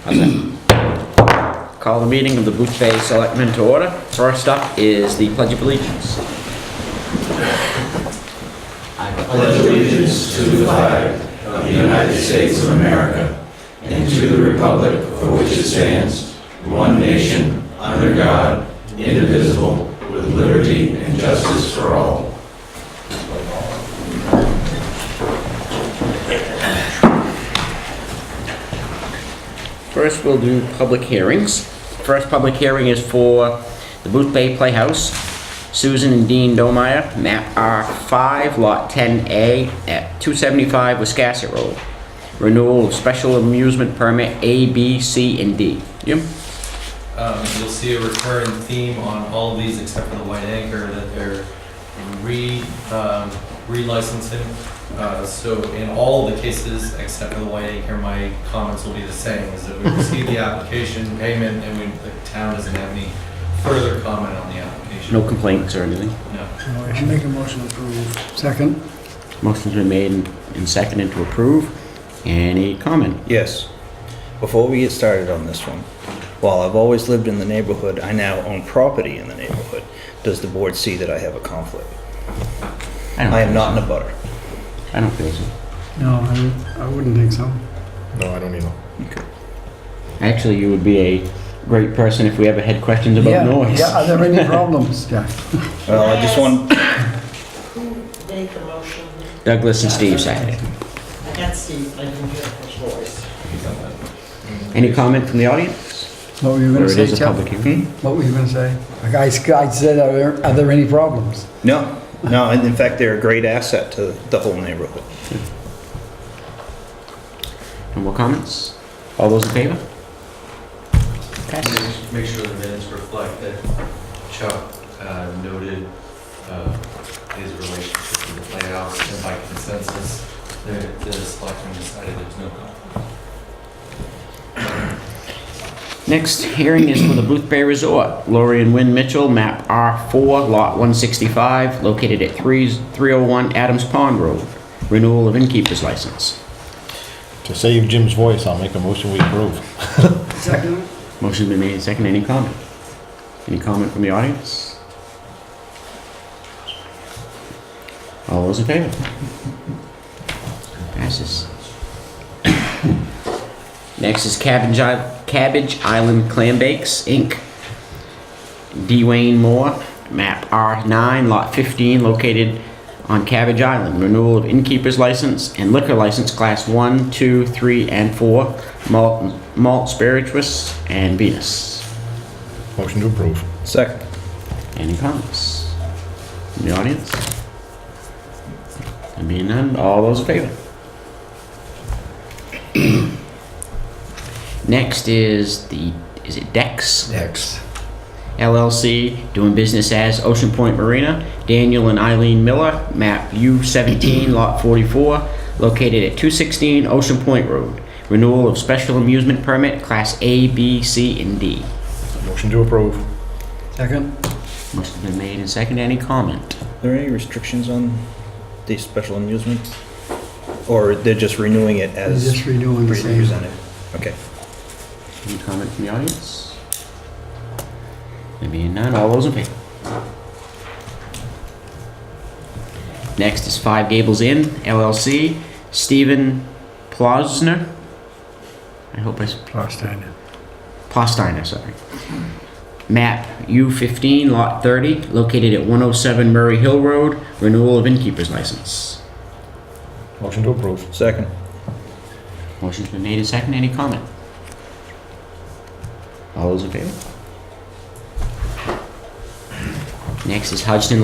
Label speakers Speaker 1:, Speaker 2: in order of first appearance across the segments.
Speaker 1: How's that? Call the meeting of the Boothbay Selectmen to order. First up is the Pledge of Allegiance. I
Speaker 2: pledge allegiance to the flag of the United States of America and to the republic for which it stands, one nation, under God, indivisible, with liberty and justice for all.
Speaker 1: First, we'll do public hearings. First public hearing is for the Boothbay Playhouse, Susan and Dean Domeyer, map R5, lot 10A at 275 Wiscasset Road. Renewal of special amusement permit A, B, C, and D. Jim?
Speaker 3: You'll see a recurring theme on all of these except for the white anchor that they're relicensing. So in all of the cases except for the white anchor, my comments will be the same, is that we received the application, payment, and the town doesn't have any further comment on the application.
Speaker 1: No complaints or anything?
Speaker 3: No.
Speaker 4: I should make a motion to approve. Second.
Speaker 1: Motion's been made and seconded to approve. Any comment?
Speaker 5: Yes. Before we get started on this one, while I've always lived in the neighborhood, I now own property in the neighborhood. Does the board see that I have a conflict? I am not in a butter.
Speaker 1: I don't feel so.
Speaker 4: No, I wouldn't think so.
Speaker 6: No, I don't either.
Speaker 5: Okay.
Speaker 1: Actually, you would be a great person if we ever had questions about noise.
Speaker 4: Yeah, are there any problems? Yeah.
Speaker 5: Well, I just want,
Speaker 7: Who made the motion?
Speaker 1: Douglas and Steve seconded.
Speaker 7: I got Steve, I didn't hear his voice.
Speaker 1: Any comment from the audience?
Speaker 4: What were you
Speaker 1: Or
Speaker 4: gonna
Speaker 1: it
Speaker 4: say,
Speaker 1: is a
Speaker 4: Chuck?
Speaker 1: public hearing?
Speaker 4: What were you gonna say? A guy said, are there any problems?
Speaker 5: no, and in fact, they're a great asset to the whole neighborhood.
Speaker 1: No more comments? All those in favor? Passes.
Speaker 3: Make sure the minutes reflect that Chuck noted his relationship with the Playhouse, and by consensus, the selectmen decided there's no conflict.
Speaker 1: Next hearing is for the Boothbay Resort. Lori and Wynn Mitchell, map R4, lot 165, located at 301 Adams Pond Road. Renewal of innkeeper's license.
Speaker 6: To save Jim's voice, I'll make a motion we approve.
Speaker 4: Second.
Speaker 1: Motion's been made and seconded. Any comment? Any comment from the audience? All those in favor? Passes. Next is Cabbage Island Clam Bakes, Inc. Dwayne Moore, map R9, lot 15, located on Cabbage Island. Renewal of innkeeper's license and liquor license class 1, 2, 3, and 4, malt spirituous, and Venus.
Speaker 6: Motion to approve.
Speaker 5: Second.
Speaker 1: Any comments from the audience? There being none, all those in favor? Next is it Dex?
Speaker 6: Next.
Speaker 1: LLC, doing business as Ocean Point Marina. Daniel and Eileen Miller, map U17, lot 44, located at 216 Ocean Point Road. Renewal of special amusement permit, class A, B, C, and D.
Speaker 6: Motion to approve.
Speaker 4: Second.
Speaker 1: Must have been made and seconded. Any comment?
Speaker 5: Are there any restrictions on these special amusements? Or they're just renewing it as
Speaker 4: Just renewing the same.
Speaker 5: presented? Okay.
Speaker 1: Any comment from the audience? There being none, all those in favor? Next is Five Gables Inn, LLC, Stephen Plosner. I hope I... Plostiner, sorry. Map U15, lot 30, located at 107 Murray Hill Road. Renewal of innkeeper's license.
Speaker 6: Motion to approve.
Speaker 5: Second.
Speaker 1: Motion's been made and seconded. Any comment? All those in favor? Next is Hudson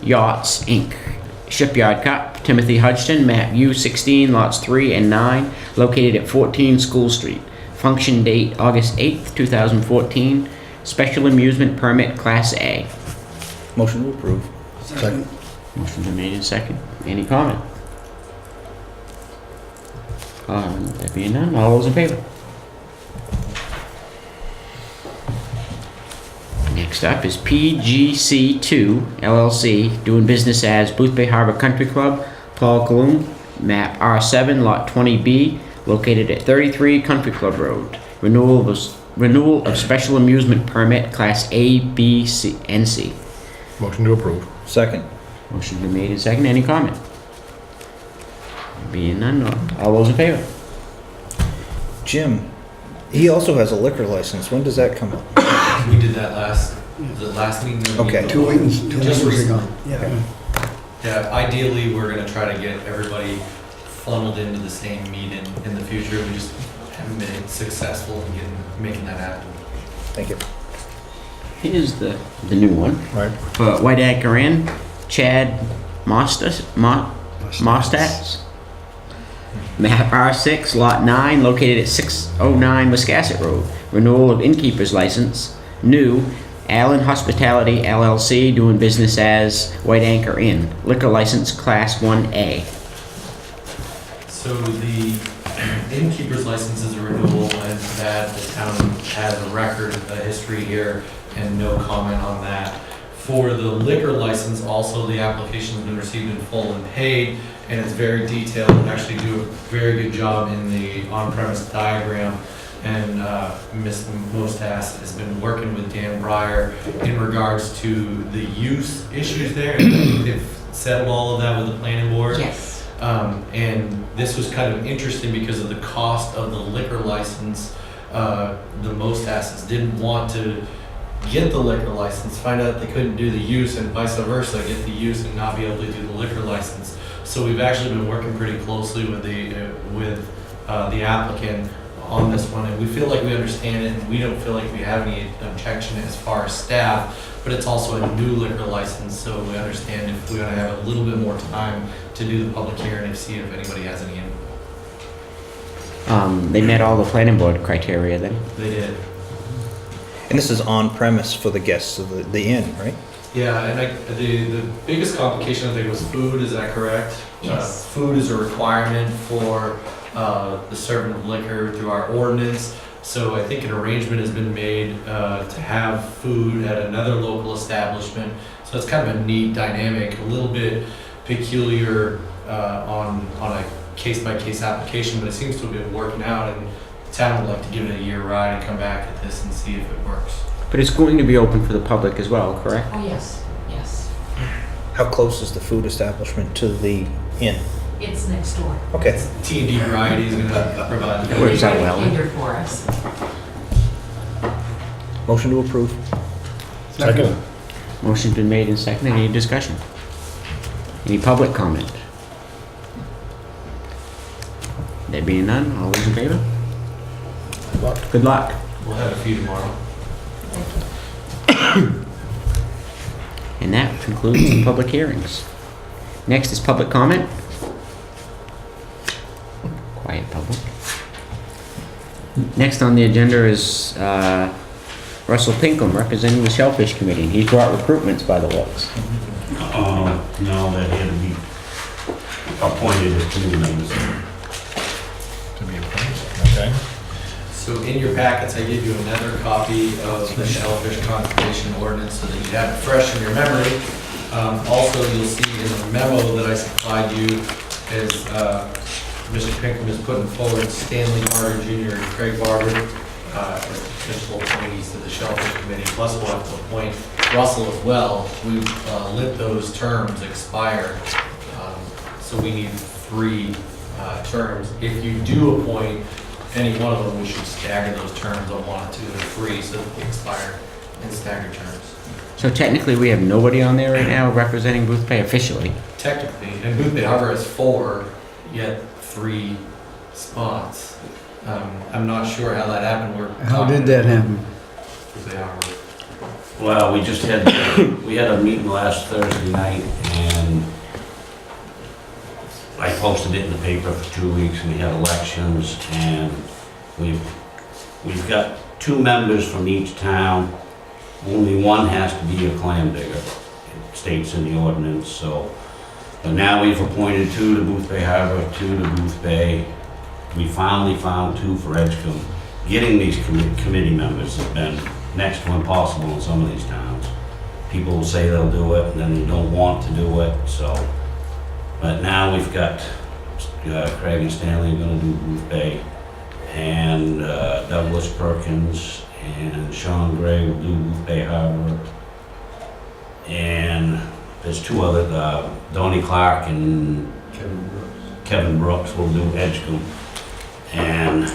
Speaker 1: Yachts, Inc. Shipyard Cup, Timothy Hudson, map U16, lots 3 and 9, located at 14 School Street. Function date August 8th, 2014. Special amusement permit, class A.
Speaker 5: Motion to approve.
Speaker 6: Second.
Speaker 1: Motion's been made and seconded. Any comment? There being none, all those in favor? Next up is PGC2 LLC, doing business as Boothbay Harbor Country Club, Paul Cologne, map R7, lot 20B, located at 33 Country Club Road. Renewal of special amusement permit Class A, B, C, and C.
Speaker 6: Motion to approve.
Speaker 5: Second.
Speaker 1: Motion been made and seconded. Any comment? Being none, all those in favor?
Speaker 5: Jim, he also has a liquor license. When does that come up?
Speaker 3: We did that the last meeting. that we
Speaker 5: Okay.
Speaker 3: did.
Speaker 4: 2 weeks, 2
Speaker 3: Just
Speaker 4: weeks ago.
Speaker 3: recently.
Speaker 4: Yeah.
Speaker 3: Yeah, ideally, we're gonna try to get everybody funneled into the same meeting in the future. We just haven't been successful in making that happen.
Speaker 5: Thank you.
Speaker 1: Here's the new one.
Speaker 6: Right.
Speaker 1: For White Anchor Inn, Chad Mostats, map R6, lot 9, located at 609 Wiscasset Road. Renewal of innkeeper's license. New, Allen Hospitality LLC, doing business as White Anchor Inn. Liquor license Class 1A.
Speaker 3: So the innkeeper's license is a renewal, and that the town has a record, a history here, and no comment on that. For the liquor license, also the application's been received in full and paid, and it's very detailed, and actually do a very good job in the on-premise diagram. And Ms. Mostas has been working with Dan Breyer in regards to the use issues there, and I think they've settled all of that with the planning board.
Speaker 7: Yes.
Speaker 3: And this was kind of interesting because of the cost of the liquor license. The Mostas didn't want to get the liquor license, find out they couldn't do the use, and vice versa, get the use and not be able to do the liquor license. So we've actually been working pretty closely with the applicant on this one, and we feel like we understand it, and we don't feel like we have any objection as far as staff, but it's also a new liquor license, so we understand if we're gonna have a little bit more time to do the public hearing and see if anybody has any input.
Speaker 1: They met all the planning board criteria then.
Speaker 3: They did.
Speaker 5: And this is on premise for the guests of the inn, right?
Speaker 3: Yeah, and the biggest complication I think was food, is that correct?
Speaker 7: Yes.
Speaker 3: Food is a requirement for the serving of liquor through our ordinance. So I think an arrangement has been made to have food at another local establishment. So it's kind of a neat dynamic, a little bit peculiar on a case-by-case application, but it seems to have been working out, and the town would like to give it a year ride and come back at this and see if it works.
Speaker 1: But it's going to be open for the public as well, correct?
Speaker 8: Oh, yes, yes.
Speaker 5: How close is the food establishment to the inn?
Speaker 8: It's next door.
Speaker 5: Okay.
Speaker 3: T&D Variety is going to provide the
Speaker 1: Works out well.
Speaker 8: Catered for us.
Speaker 5: Motion to approve.
Speaker 6: Second.
Speaker 1: Motion's been made and seconded. Any discussion? Any public comment? There being none, all those in favor? Good luck.
Speaker 3: We'll have a few tomorrow.
Speaker 1: And that concludes the public hearings. Next is public comment. Quiet public. Next on the agenda is Russell Pinkham representing the Shellfish Committee. He brought recruitments by the looks.
Speaker 9: No, that had to be appointed as committee members.
Speaker 6: To be appointed, okay.
Speaker 3: So in your packets, I gave you another copy of the Shellfish Conservation Ordinance so that you have it fresh in your memory. Also, you'll see in the memo that I supplied you is Mr. Pinkham is putting forward Stanley Carter Jr. and Craig Barber as potential appointees to the Shellfish Committee. Plus, we'll have to appoint Russell as well. We've let those terms expire, so we need 3 terms. If you do appoint any one of them, we should stagger those terms on 1, 2, and 3 so that they expire in staggered terms.
Speaker 1: So technically, we have nobody on there right now representing Boothbay officially.
Speaker 3: Technically, and Boothbay Harbor has 4, yet 3 spots. I'm not sure how that happened.
Speaker 4: How did that happen?
Speaker 3: Boothbay Harbor.
Speaker 9: Well, we had a meeting last Thursday night, and I posted it in the paper for 2 weeks, and we had elections, and we've got 2 members from each town. Only one has to be a clam digger. It states in the ordinance, so. But now we've appointed 2 to Boothbay Harbor, 2 to Boothbay. We finally found 2 for Edgecombe. Getting these committee members has been next to impossible in some of these towns. People will say they'll do it, and then they don't want to do it, so. But now we've got Craig and Stanley are gonna do Boothbay, and Douglas Perkins and Sean Gray will do Boothbay Harbor. And there's two other, Donnie Clark and Kevin Brooks will do Edgecombe. And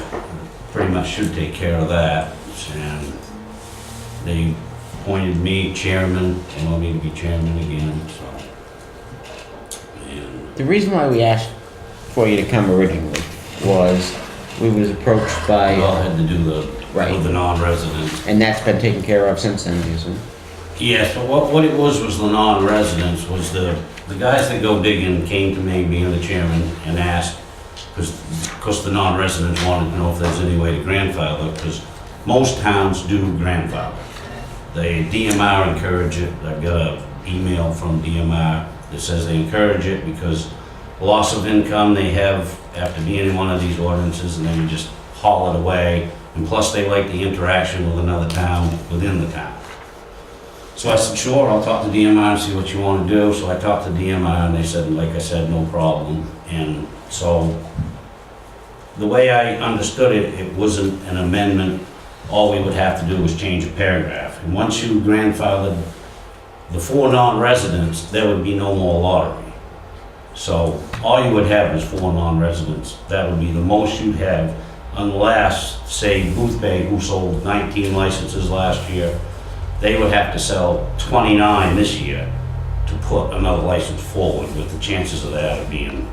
Speaker 9: pretty much should take care of that. And they appointed me chairman, they want me to be chairman again, so. And
Speaker 1: The reason why we asked for you to come originally was we was approached by,
Speaker 9: we all had to do
Speaker 1: Right.
Speaker 9: with the non-residents.
Speaker 1: and that's been taken care of since then, isn't it?
Speaker 9: Yes, but what it was the non-residents, was the guys that go digging came to me, being the chairman, and asked, because the non-residents wanted to know if there's any way to grandfather, because most towns do grandfather. The DMR encourage it. I've got an email from DMR that says they encourage it because loss of income they have after being in one of these ordinances, and then you just haul it away. And plus they like the interaction with another town within the town. So I said, sure, I'll talk to DMR and see what you want to do. So I talked to DMR and they said, like I said, no problem. And so the way I understood it, it wasn't an amendment. All we would have to do was change a paragraph. And once you grandfathered the 4 non-residents, there would be no more lottery. So all you would have is 4 non-residents. That would be the most you'd have, unless, say, Boothbay, who sold 19 licenses last year, they would have to sell 29 this year to put another license forward, with the chances of that being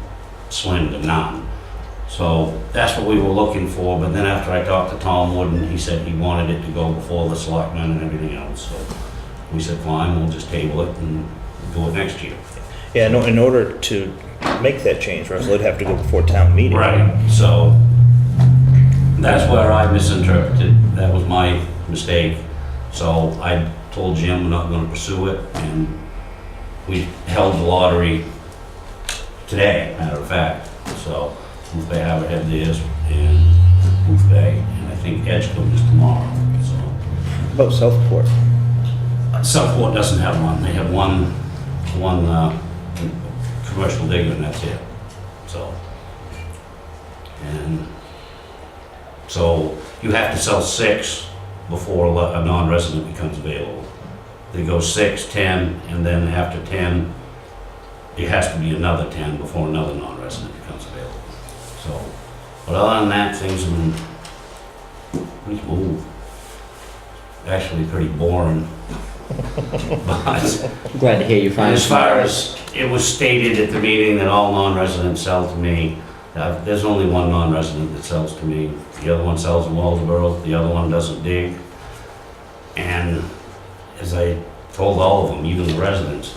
Speaker 9: slim to none. So that's what we were looking for, but then after I talked to Tom Wooden, he said he wanted it to go before the selectmen and everything else. So we said, fine, we'll just table it and do it next year.
Speaker 5: Yeah, no, in order to make that change, Russell, it'd have to go before town meeting.
Speaker 9: Right, so that's where I misinterpreted. That was my mistake. So I told Jim we're not gonna pursue it, and we held the lottery today, matter of fact. So Boothbay Harbor had theirs, and Boothbay, and I think Edgecombe is tomorrow, so.
Speaker 5: About Southport.
Speaker 9: Southport doesn't have one. They have one commercial digger, and that's it. So, and so you have to sell 6 before a non-resident becomes available. They go 6, 10, and then after 10, it has to be another 10 before another non-resident becomes available. So, but other than that, things have been pretty smooth. Actually, pretty boring. But
Speaker 1: I'm glad to hear you find.
Speaker 9: as far as it was stated at the meeting that all non-residents sell to me, there's only one non-resident that sells to me. The other one sells in Waldeboro, the other one doesn't dig. And as I told all of them, even the residents,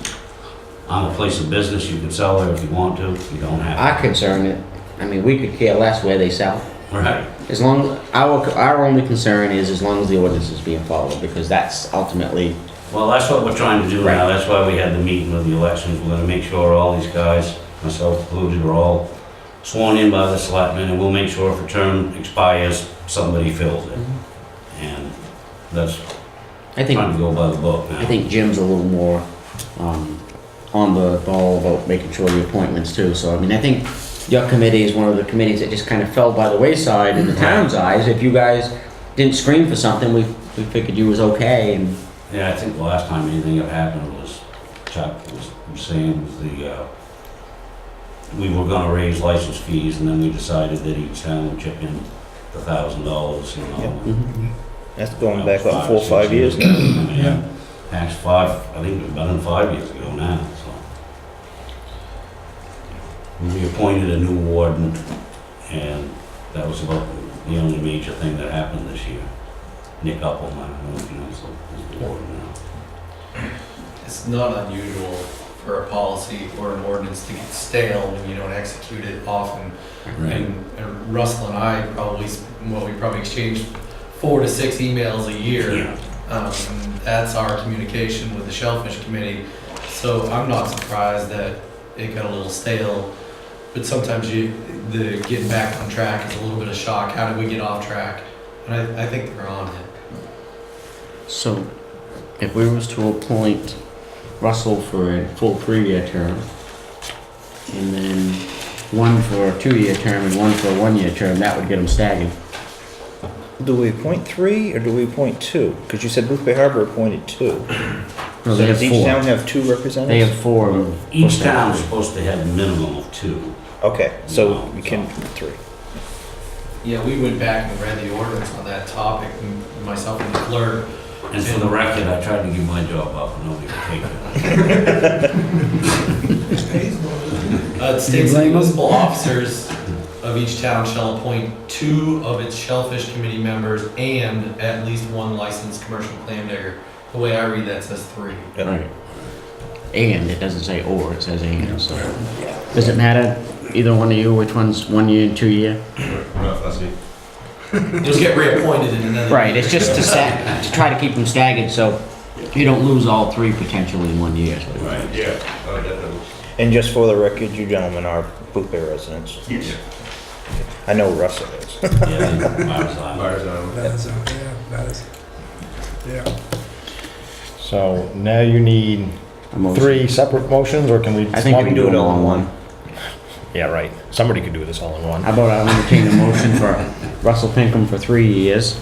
Speaker 9: I'm a place of business, you can sell there if you want to, you don't have
Speaker 1: Our concern, I mean, we could care less where they sell.
Speaker 9: to. Right.
Speaker 1: As long, our only concern is as long as the ordinance is being followed, because that's ultimately,
Speaker 9: Well, that's what we're trying to do
Speaker 1: Right.
Speaker 9: now. That's why we had the meeting with the elections. We're gonna make sure all these guys, myself included, are all sworn in by the selectmen, and we'll make sure if a term expires, somebody fills it. And that's
Speaker 1: I think,
Speaker 9: trying to go by the book now.
Speaker 1: I think Jim's a little more, on the ball about making sure the appointments too. So, I mean, I think your committee is one of the committees that just kind of fell by the wayside in the town's eyes. If you guys didn't scream for something, we figured you was okay, and
Speaker 9: Yeah, I think the last time anything had happened was Chuck was saying was we were gonna raise license fees, and then we decided that each town would chip in the $1,000, you know.
Speaker 5: That's going back
Speaker 9: That was
Speaker 5: about 4 or
Speaker 9: 6
Speaker 5: 5 years now.
Speaker 9: Yeah. Actually, 5, I think it was better than 5 years ago now, so. We appointed a new warden, and that was about the only major thing that happened this year. Nick Uppleman, I don't know if you know, is the warden now.
Speaker 3: It's not unusual for a policy or an ordinance to get stale when you don't execute it often. And Russell and I we probably exchanged 4 to 6 emails a year.
Speaker 9: Yeah.
Speaker 3: And that's our communication with the Shellfish Committee. So I'm not surprised that it got a little stale. But sometimes the getting back on track is a little bit of shock. How did we get off track? And I think they're on it.
Speaker 1: so if we was to appoint Russell for a full 3-year term, and then one for a 2-year term and one for a 1-year term, that would get them staggered.
Speaker 5: Do we appoint 3 or do we appoint 2? Because you said Boothbay Harbor appointed 2.
Speaker 1: No,
Speaker 5: So
Speaker 1: they have
Speaker 5: does each
Speaker 1: 4.
Speaker 5: town have 2 representatives?
Speaker 1: They have 4 of them.
Speaker 9: Each town is supposed to have a minimum of 2.
Speaker 5: Okay, so we can 3.
Speaker 3: Yeah, we went back and read the ordinance on that topic, and myself and the clerk.
Speaker 9: And for the record, I tried to give my job up, and nobody would take it.
Speaker 3: It states that municipal officers of each town shall appoint 2 of its shellfish committee members and at least 1 licensed commercial clam digger. The way I read that says 3.
Speaker 1: Right. And, it doesn't say or, it says and, so. Does it matter, either one of you, which one's 1 year and 2 year?
Speaker 3: Just get reappointed in another.
Speaker 1: Right, it's just to try to keep them staggered, so you don't lose all 3 potentially in 1 year.
Speaker 9: Right.
Speaker 5: And just for the record, you gentlemen are Boothbay residents.
Speaker 2: Yes.
Speaker 5: I know Russell is.
Speaker 6: So now you need
Speaker 1: A motion.
Speaker 6: 3 separate motions, or can we?
Speaker 1: I think we can do it all in one.
Speaker 6: Yeah, right. Somebody could do this all in one.
Speaker 1: How about I entertain a motion for Russell Pinkham for 3 years,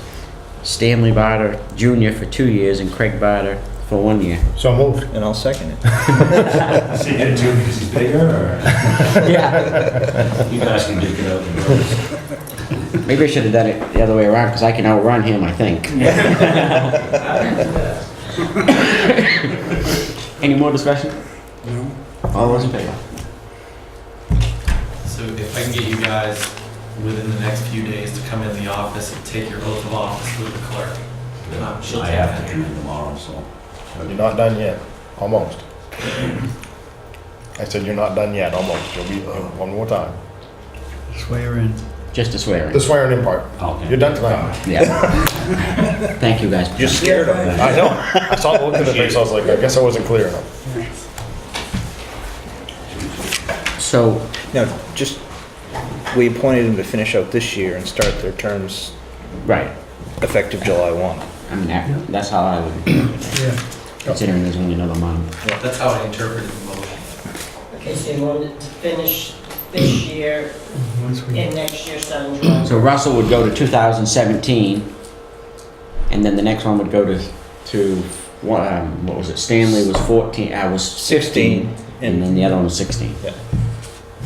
Speaker 1: Stanley Barter Jr. for 2 years, and Craig Barter for 1 year.
Speaker 6: So moved.
Speaker 5: And I'll second it.
Speaker 2: So you get 2 because he's bigger, or?
Speaker 1: Yeah.
Speaker 9: You guys can dig it out. and go.
Speaker 1: Maybe I should have done it the other way around, because I can outrun him, I think. Any more discussion? No. All those in favor?
Speaker 3: So if I can get you guys within the next few days to come in the office and take your oath of office with the clerk. She'll
Speaker 9: I
Speaker 3: take
Speaker 9: have to
Speaker 3: that.
Speaker 9: come in tomorrow, so.
Speaker 6: You're not done yet. Almost. I said you're not done yet, almost. You'll be one more time.
Speaker 4: Swear in.
Speaker 1: Just a swearing.
Speaker 6: The swearing in part.
Speaker 9: Okay.
Speaker 6: You're done tonight.
Speaker 1: Yeah. Thank you, guys.
Speaker 5: You're scared of that.
Speaker 6: I know. I saw the look in the face, I was like, I guess I wasn't clear enough.
Speaker 1: So,
Speaker 5: Now, just, we appointed them to finish out this year and start their terms
Speaker 1: right.
Speaker 5: effective July 1.
Speaker 1: I mean, that's how I would,
Speaker 4: Yeah.
Speaker 1: considering there's only another month.
Speaker 3: That's how I interpreted the motion.
Speaker 7: Okay, so you want it to finish this year
Speaker 4: Once we,
Speaker 7: and next year starting July?
Speaker 1: So Russell would go to 2017, and then the next one would go to what was it? Stanley was 14, I was 16, and then the other one was 16.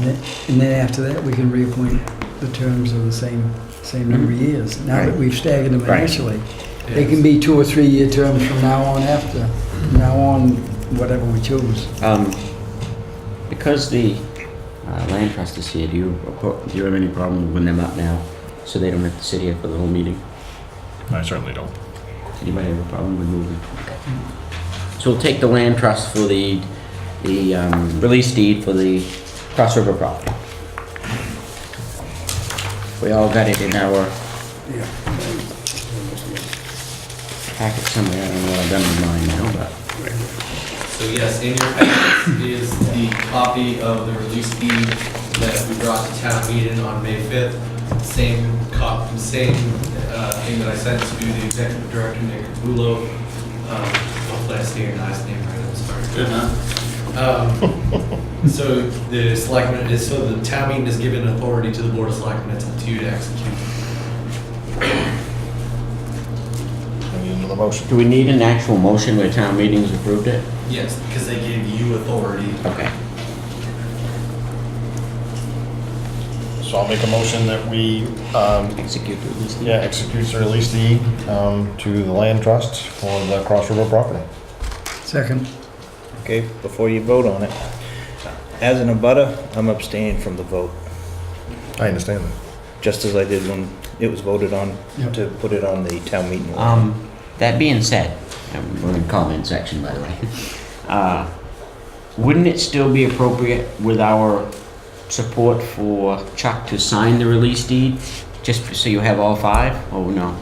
Speaker 4: and then after that, we can reappoint the terms of the same number of years. Now that
Speaker 1: Right.
Speaker 4: we've staggered them
Speaker 1: Right.
Speaker 4: initially. They can be 2 or 3 year terms from now on after, from now on, whatever we choose.
Speaker 1: Because the land trust is here, do you have any problem moving them up now, so they don't have to sit here for the whole meeting?
Speaker 6: I certainly don't.
Speaker 1: Anybody have a problem with moving? Okay. So we'll take the land trust for the release deed for the Cross River property. We all got it in our packet somewhere. I don't know what I've done with mine now, but.
Speaker 3: So yes, in your packets is the copy of the release deed that we brought to town meeting on May 5th. Same thing that I sent to the executive director, Nick Bulo. Hopefully I say your last name right, I'm sorry.
Speaker 9: Good enough.
Speaker 3: So the town meeting is given authority to the board of selectmen, it's up to you to execute.
Speaker 6: I need another motion.
Speaker 1: Do we need an actual motion where town meetings approved it?
Speaker 3: Yes, because they gave you authority.
Speaker 1: Okay.
Speaker 6: So I'll make a motion that we,
Speaker 1: Execute the release deed?
Speaker 6: execute the release deed, to the land trust for the Cross River property.
Speaker 4: Second.
Speaker 5: Okay, before you vote on it, as an abutter, I'm abstaining from the vote,
Speaker 6: I understand that.
Speaker 5: just as I did when it was voted on
Speaker 4: Yep.
Speaker 5: to put it on the town meeting. warrant.
Speaker 1: That being said, we're in the comment section, by the way. Wouldn't it still be appropriate with our support for Chuck to sign the release deed, just so you have all 5, or no?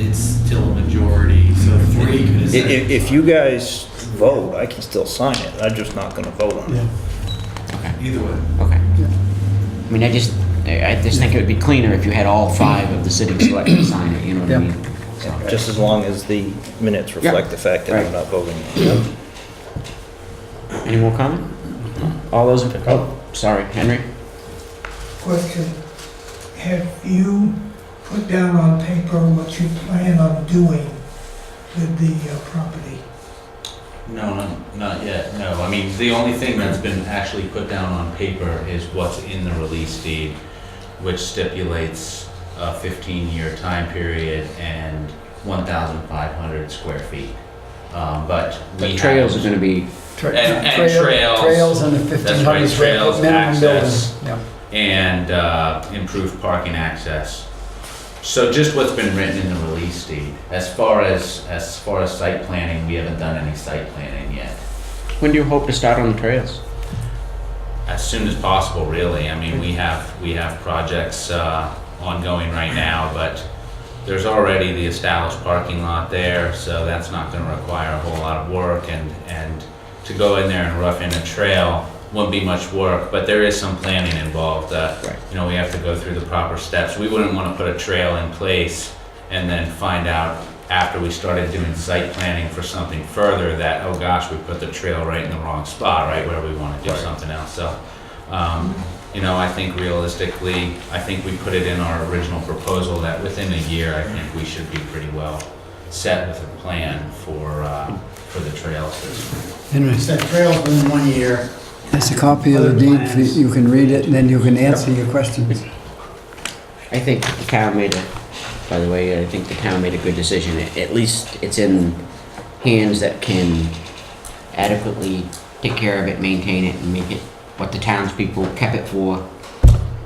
Speaker 3: It's still a majority, so 3 could essentially.
Speaker 5: If you guys vote, I can still sign it, I'm just not gonna vote on it.
Speaker 3: Either way.
Speaker 1: Okay. I mean, I just think it would be cleaner if you had all 5 of the sitting selectmen sign it, you know what I
Speaker 4: Yep.
Speaker 1: mean? So,
Speaker 5: Just as long as the minutes reflect the fact that I'm
Speaker 1: Right.
Speaker 5: not voting.
Speaker 1: any more comment? All those in favor? Oh, sorry, Henry?
Speaker 10: Question, have you put down on paper what you plan on doing with the property?
Speaker 2: No, not yet, no. I mean, the only thing that's been actually put down on paper is what's in the release deed, which stipulates a 15-year time period and 1,500 square feet. But
Speaker 1: The
Speaker 2: we
Speaker 1: trails are
Speaker 2: have-
Speaker 1: gonna be,
Speaker 2: And trails.
Speaker 4: Trails and the
Speaker 2: That's
Speaker 4: 1,500
Speaker 2: right,
Speaker 4: square
Speaker 2: trails,
Speaker 4: foot minimum building.
Speaker 2: access.
Speaker 4: Yeah.
Speaker 2: and improved parking access. So just what's been written in the release deed. As far as site planning, we haven't done any site planning yet.
Speaker 1: when do you hope to start on the trails?
Speaker 2: As soon as possible, really. I mean, we have projects ongoing right now, but there's already the established parking lot there, so that's not gonna require a whole lot of work, and to go in there and rough in a trail wouldn't be much work, but there is some planning involved. You know, we have to go through the proper steps. We wouldn't want to put a trail in place and then find out after we started doing site planning for something further that, oh gosh, we put the trail right in the wrong spot, right where we want to do something else. So, you know, I think realistically, I think we put it in our original proposal that within a year, I think we should be pretty well set with a plan for the trail system.
Speaker 4: Henry,
Speaker 10: That trail's been 1 year.
Speaker 4: there's a copy of the deed, you can read it, and then you can answer your questions.
Speaker 1: I think the town made a, by the way, I think the town made a good decision. At least it's in hands that can adequately take care of it, maintain it, and make it what the townspeople kept it for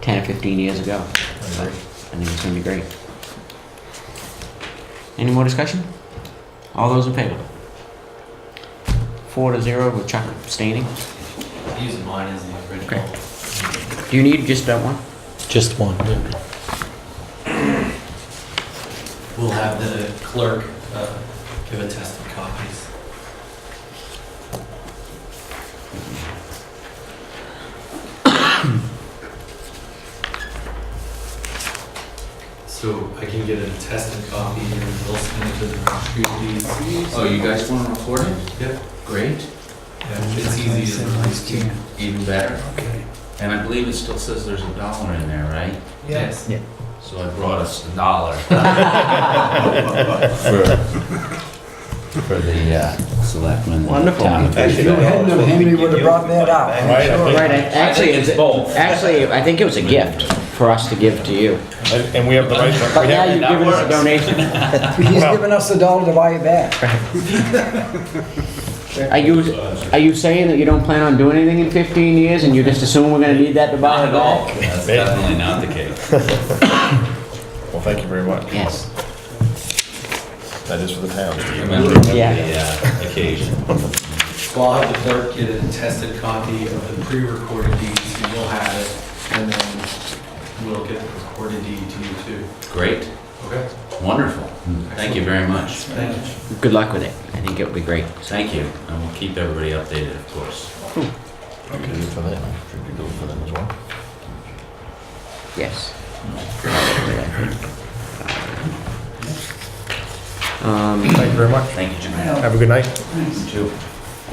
Speaker 1: 10 or 15 years ago. So, I think it's gonna be great. Any more discussion? All those in favor? 4-0 with Chuck abstaining.
Speaker 3: Using mine as the original.
Speaker 1: Okay. Do you need just that one?
Speaker 11: Just one.
Speaker 3: We'll have the clerk give a test of copies. So I can get a attested copy and we'll send it to the registry of deeds.
Speaker 2: Oh, you guys want to record it?
Speaker 3: Yep.
Speaker 2: Great,
Speaker 3: Yeah, it's easy to release.
Speaker 2: even better.
Speaker 4: Okay.
Speaker 2: And I believe it still says there's $1 in there, right?
Speaker 3: Yes.
Speaker 2: So I brought us $1 for the selectmen.
Speaker 1: Wonderful.
Speaker 4: If you hadn't, Henry would have brought that out. I'm
Speaker 6: Right, I
Speaker 4: sure.
Speaker 6: think-
Speaker 1: Right, actually,
Speaker 2: it's both.
Speaker 1: Actually, I think it was a gift for us to give to you.
Speaker 6: And we have the right,
Speaker 1: But
Speaker 6: we
Speaker 1: now
Speaker 6: have,
Speaker 1: you've given us a donation.
Speaker 4: He's given us $1 to buy it back.
Speaker 1: Are you saying that you don't plan on doing anything in 15 years and you just assume we're gonna need that to buy
Speaker 2: Not
Speaker 1: it
Speaker 2: at all.
Speaker 1: back?
Speaker 2: That's definitely not the case.
Speaker 6: well, thank you very much.
Speaker 1: Yes.
Speaker 6: That is for the town.
Speaker 2: Remember the
Speaker 1: Yeah.
Speaker 2: occasion.
Speaker 3: Well, I'll have the clerk get an attested copy of the pre-recorded deed, so you'll have it, and then we'll get the recorded deed to you too.
Speaker 2: Great,
Speaker 3: Okay.
Speaker 2: wonderful. Thank you very much.
Speaker 3: Thank you.
Speaker 1: Good luck with it. I think it'll be great.
Speaker 2: Thank you, and we'll keep everybody updated, of course.
Speaker 6: Okay, good for them. Should we do it for them as well?
Speaker 1: Yes.
Speaker 6: Thank you very much.
Speaker 2: Thank you, Jim.
Speaker 6: Have a good night.
Speaker 2: You too.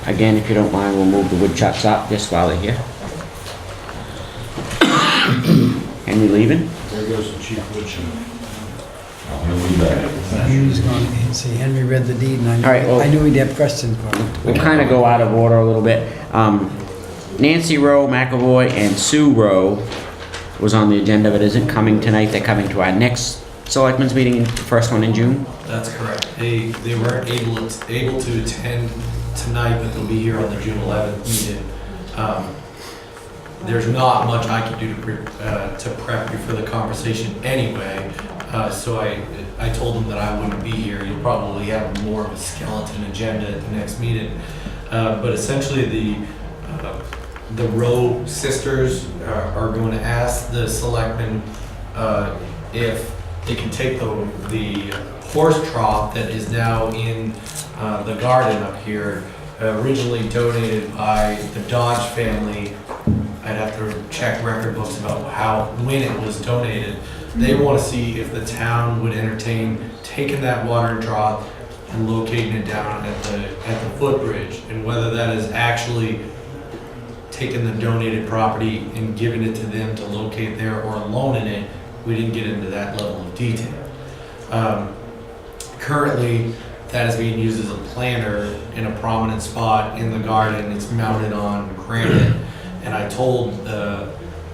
Speaker 1: Again, if you don't mind, we'll move the woodchucks up just while they're here. Henry leaving?
Speaker 11: There goes the chief woodchuck.
Speaker 4: Henry's gone, see, Henry read the deed, and
Speaker 1: All right, well-
Speaker 4: I knew he'd have questions for it.
Speaker 1: We'll kind of go out of order a little bit. Nancy Rowe McAvoy and Sue Rowe was on the agenda, but isn't coming tonight. They're coming to our next selectmen's meeting, the first one in June.
Speaker 3: That's correct. They weren't able to attend tonight, but they'll be here on the June 11th meeting. There's not much I can do to prep you for the conversation anyway. So I told them that I wouldn't be here. You'll probably have more of a skeleton agenda at the next meeting. But essentially the Rowe sisters are going to ask the selectmen if they can take the horse trough that is now in the garden up here, originally donated by the Dodge family. I'd have to check record books about when it was donated. They want to see if the town would entertain taking that water trough and locating it down at the footbridge, and whether that is actually taken the donated property and given it to them to locate there or loaning it, we didn't get into that level of detail. Currently, that is being used as a planter in a prominent spot in the garden. It's mounted on granite. And I told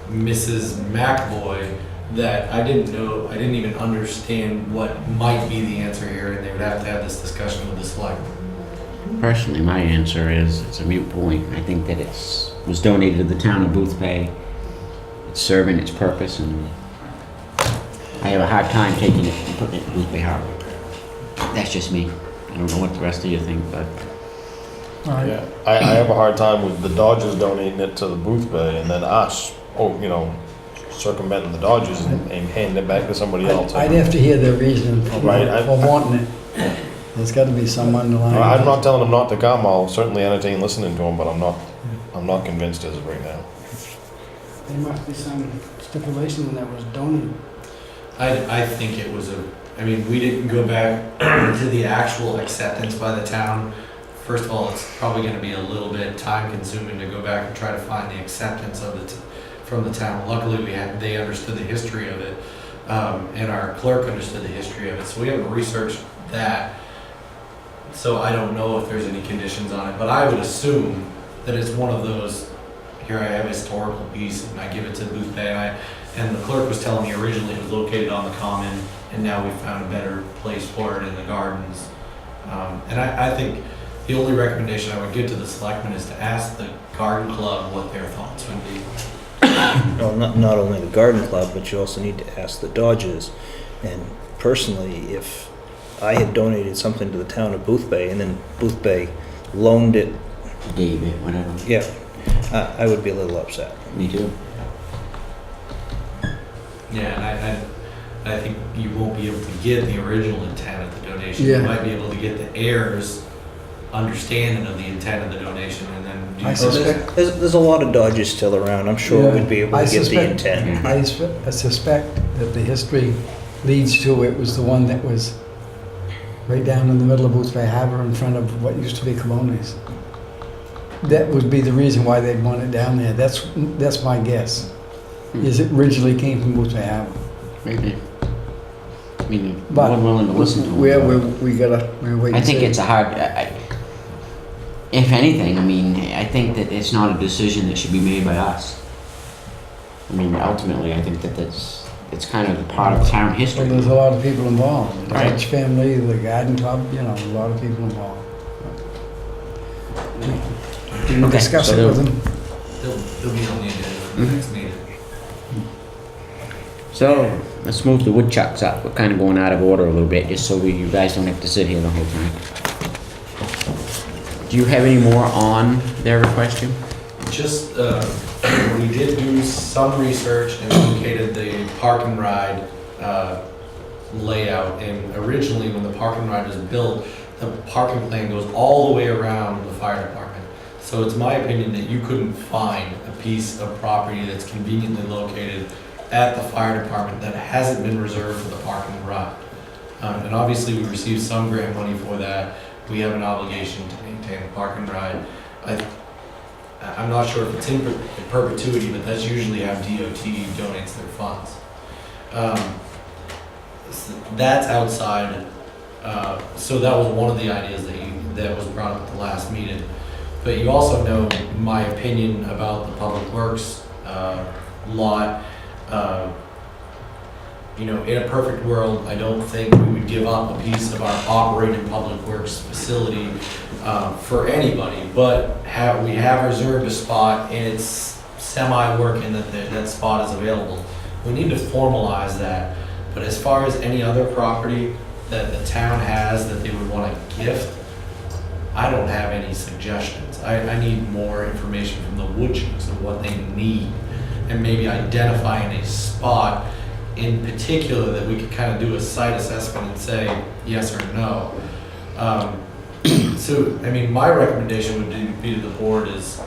Speaker 3: Mrs. McAvoy that I didn't even understand what might be the answer here, and they would have to have this discussion with the selectmen.
Speaker 1: Personally, my answer is it's a moot point. I think that was donated to the town of Boothbay. It's serving its purpose, and I have a hard time taking it and putting it in Boothbay Harbor. That's just me. I don't know what the rest of you think, but
Speaker 6: Yeah, I have a hard time with the Dodgers donating it to the Boothbay and then us, circumventing the Dodgers and handing it back to somebody else.
Speaker 4: I'd have to hear their reason for
Speaker 6: Right,
Speaker 4: for wanting it. There's got to be some underlying.
Speaker 6: I'm not telling them not to come. I'll certainly entertain listening to them, but I'm not convinced as of right now.
Speaker 12: There must be some stipulation that was donated.
Speaker 3: I think it was we didn't go back to the actual acceptance by the town. First of all, it's probably going to be a little bit time consuming to go back and try to find the acceptance of from the town. Luckily, they understood the history of it, and our clerk understood the history of it. So we haven't researched that. So I don't know if there's any conditions on it, but I would assume that it's one of those, here I have a historical piece and I give it to Boothbay, and the clerk was telling me originally it was located on the common, and now we found a better place for it in the gardens. And I think the only recommendation I would give to the selectmen is to ask the garden club what their thoughts would be.
Speaker 5: Well, not only the garden club, but you also need to ask the Dodgers. And personally, if I had donated something to the town of Boothbay and then Boothbay loaned it,
Speaker 1: gave it, whatever.
Speaker 5: yeah, I would be a little upset.
Speaker 1: Me too.
Speaker 3: Yeah, and I think you won't be able to get the original intent of the donation.
Speaker 4: Yeah.
Speaker 3: You might be able to get the heirs' understanding of the intent of the donation, and then
Speaker 4: I suspect-
Speaker 5: There's a lot of Dodgers still around. I'm sure
Speaker 4: Yeah,
Speaker 5: we'd be able
Speaker 4: I
Speaker 5: to get the
Speaker 4: suspect-
Speaker 5: intent.
Speaker 4: I suspect that the history leads to it was the one that was right down in the middle of Boothbay Harbor in front of what used to be Coloni's. That would be the reason why they'd want it down there. That's my guess. Is it originally came from Boothbay Harbor?
Speaker 1: Maybe. I mean,
Speaker 4: But
Speaker 1: more willing to listen to them.
Speaker 4: We gotta wait.
Speaker 1: I
Speaker 4: and
Speaker 1: think
Speaker 4: see.
Speaker 1: it's a hard. If anything, I mean, I think that it's not a decision that should be made by us. I mean, ultimately, I think that it's kind of a part of town
Speaker 4: Well,
Speaker 1: history.
Speaker 4: there's a lot of people involved. The
Speaker 1: Right.
Speaker 4: Dutch family, the garden club, a lot of people involved. We can
Speaker 1: Okay,
Speaker 4: discuss
Speaker 1: so
Speaker 4: it with them.
Speaker 3: they'll be on the agenda for the next meeting.
Speaker 1: So let's move the woodchucks up. We're kind of going out of order a little bit, just so you guys don't have to sit here the whole time. Do you have any more on their question?
Speaker 3: Just, we did do some research and located the park and ride layout. And originally, when the park and ride was built, the parking plan goes all the way around the fire department. So it's my opinion that you couldn't find a piece of property that's conveniently located at the fire department that hasn't been reserved for the park and ride. And obviously, we received some grant money for that. We have an obligation to maintain the park and ride. I'm not sure if it's in perpetuity, but that's usually how DOT donates their funds. That's outside, so that was one of the ideas that was brought up at the last meeting. But you also know my opinion about the Public Works lot. In a perfect world, I don't think we would give up a piece of our operating public works facility for anybody, but we have reserved a spot and it's semi-working that spot is available. We need to formalize that. But as far as any other property that the town has that they would want to gift, I don't have any suggestions. I need more information from the woodchucks of what they need, and maybe identifying a spot in particular that we could kind of do a site assessment and say yes or no. My recommendation would be to the board is